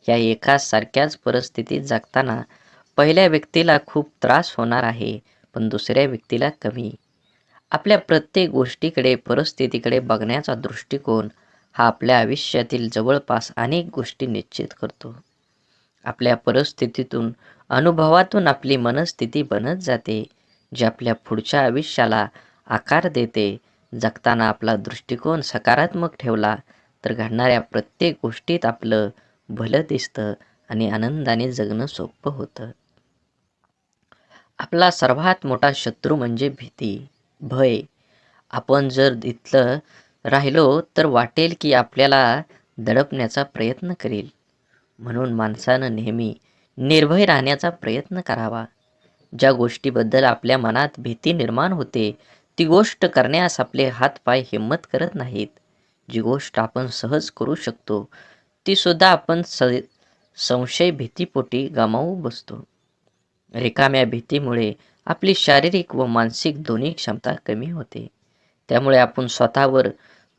या एकाच सारख्याच परिस्थितीत जगताना पहिल्या व्यक्तीला खूप त्रास होणार आहे, पण दुसऱ्या व्यक्तीला कमी. आपल्या प्रत्येक गोष्टीकडे, परिस्थितीकडे बघण्याचा दृष्टिकोन हा आपल्या आयुष्यातील जवळपास अनेक गोष्टी निश्चित करतो. आपल्या परिस्थितीतून, अनुभवातून आपली मनस्थिती बनत जाते, जी आपल्या पुढच्या आयुष्याला आकार देते. जगताना आपला दृष्टिकोन सकारात्मक ठेवला तर घडणाऱ्या प्रत्येक गोष्टीत आपलं भलं दिसतं आणि आनंदाने जगणं सोपं होतं. आपला सर्वात मोठा शत्रू म्हणजे भीती, भय. आपण जर इथलं राहिलो तर वाटेल की आपल्याला दडपण्याचा प्रयत्न करेल. म्हणून माणसानं नेहमी निर्भय राहण्याचा प्रयत्न करावा. ज्या गोष्टीबद्दल आपल्या मनात भीती निर्माण होते, ती गोष्ट करण्यास आपले हातपाय हिम्मत करत नाहीत. जी गोष्ट आपण सहज करू शकतो, ती सुद्धा आपण संशय भीतीपोटी गमावू बसतो. रिकाम्या भीतीमुळे आपली शारीरिक व मानसिक दोन्ही क्षमता कमी होते. त्यामुळे आपण स्वतःवर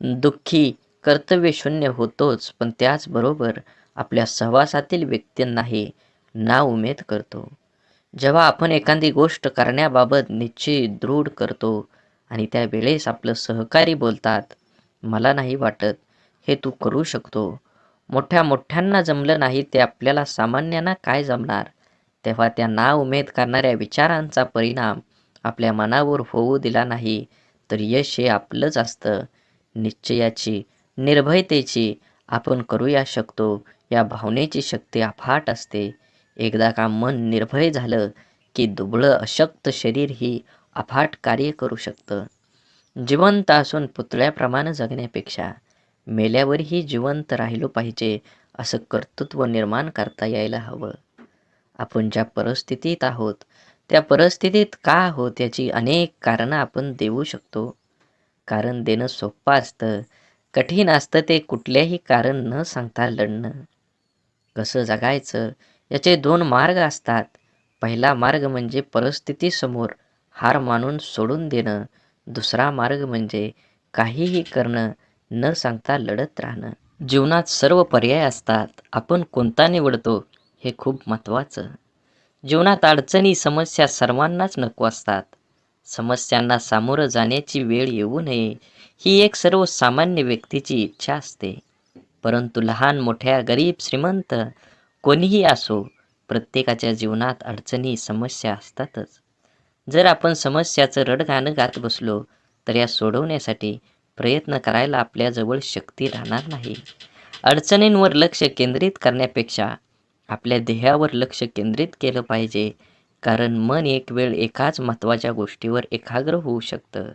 दुःखी, कर्तव्यशून्य होतोच, पण त्याचबरोबर आपल्या सहवासातील व्यक्तींनाही नाउमेद करतो. जेव्हा आपण एखादी गोष्ट करण्याबाबत निश्चय दृढ करतो आणि त्यावेळेस आपलं सहकारी बोलतात, मला नाही वाटत हे तू करू शकतो, मोठ्या मोठ्यांना जमलं नाही ते आपल्याला सामान्यांना काय जमणार, तेव्हा त्या नाउमेद करणाऱ्या विचारांचा परिणाम आपल्या मनावर होऊ दिला नाही तर यश हे आपलंच असतं. निश्चयाची, निर्भयतेची, आपण करूया शकतो या भावनेची शक्ती अफाट असते. एकदा का मन निर्भय झालं की दुबळं अशक्त शरीर ही अफाट कार्य करू शकतं. जिवंत असून पुतळ्याप्रमाणे जगण्यापेक्षा मेल्यावरही जिवंत राहिलो पाहिजे असं कर्तृत्व निर्माण करता यायला हवं. आपण ज्या परिस्थितीत आहोत, त्या परिस्थितीत का आहोत याची अनेक कारणं आपण देऊ शकतो. कारण देणं सोपं असतं, कठीण असतं ते कुठल्याही कारण न सांगता लढणं. कसं जगायचं याचे दोन मार्ग असतात. पहिला मार्ग म्हणजे परिस्थितीसमोर हार मानून सोडून देणं. दुसरा मार्ग म्हणजे काहीही करणं, न सांगता लढत राहणं. जीवनात सर्व पर्याय असतात, आपण कोणता निवडतो हे खूप महत्त्वाचं. जीवनात अडचणी, समस्या सर्वांनाच नको असतात. समस्यांना सामोरं जाण्याची वेळ येऊ नये ही एक सर्वसामान्य व्यक्तीची इच्छा असते. परंतु लहान मोठ्या, गरीब श्रीमंत कोणीही असो, प्रत्येकाच्या जीवनात अडचणी, समस्या असतातच. जर आपण समस्याचं रडगाणं गात बसलो तर या सोडवण्यासाठी प्रयत्न करायला आपल्याजवळ शक्ती राहणार नाही. अडचणींवर लक्ष केंद्रित करण्यापेक्षा आपल्या ध्येयावर लक्ष केंद्रित केलं पाहिजे. कारण मन एक वेळ एकाच महत्त्वाच्या गोष्टीवर एकाग्र होऊ शकतं.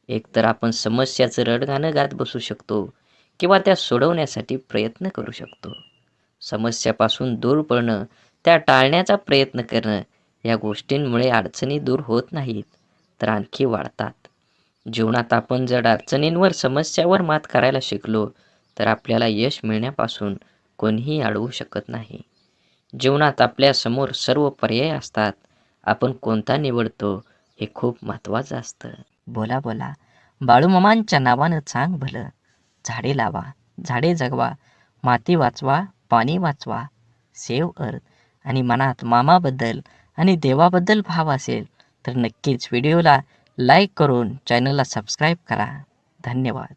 एकतर आपण समस्याचं रडगाणं गात बसू शकतो किंवा त्या सोडवण्यासाठी प्रयत्न करू शकतो. समस्यापासून दूर पळणं, त्या टाळण्याचा प्रयत्न करणं या गोष्टींमुळे अडचणी दूर होत नाहीत, तर आणखी वाढतात. जीवनात आपण जर अडचणींवर, समस्यावर मात करायला शिकलो तर आपल्याला यश मिळण्यापासून कोणीही अडवू शकत नाही. जीवनात आपल्यासमोर सर्व पर्याय असतात, आपण कोणता निवडतो हे खूप महत्त्वाचं असतं. बोला बोला, बाळूमामांच्या नावानं चांग भलं. झाडे लावा, झाडे जगवा, माती वाचवा, पाणी वाचवा. सेव्ह अर्थ. आणि मनात मामाबद्दल आणि देवाबद्दल भाव असेल तर नक्कीच व्हिडिओला लाईक करून चॅनलला सबस्क्राईब करा. धन्यवाद.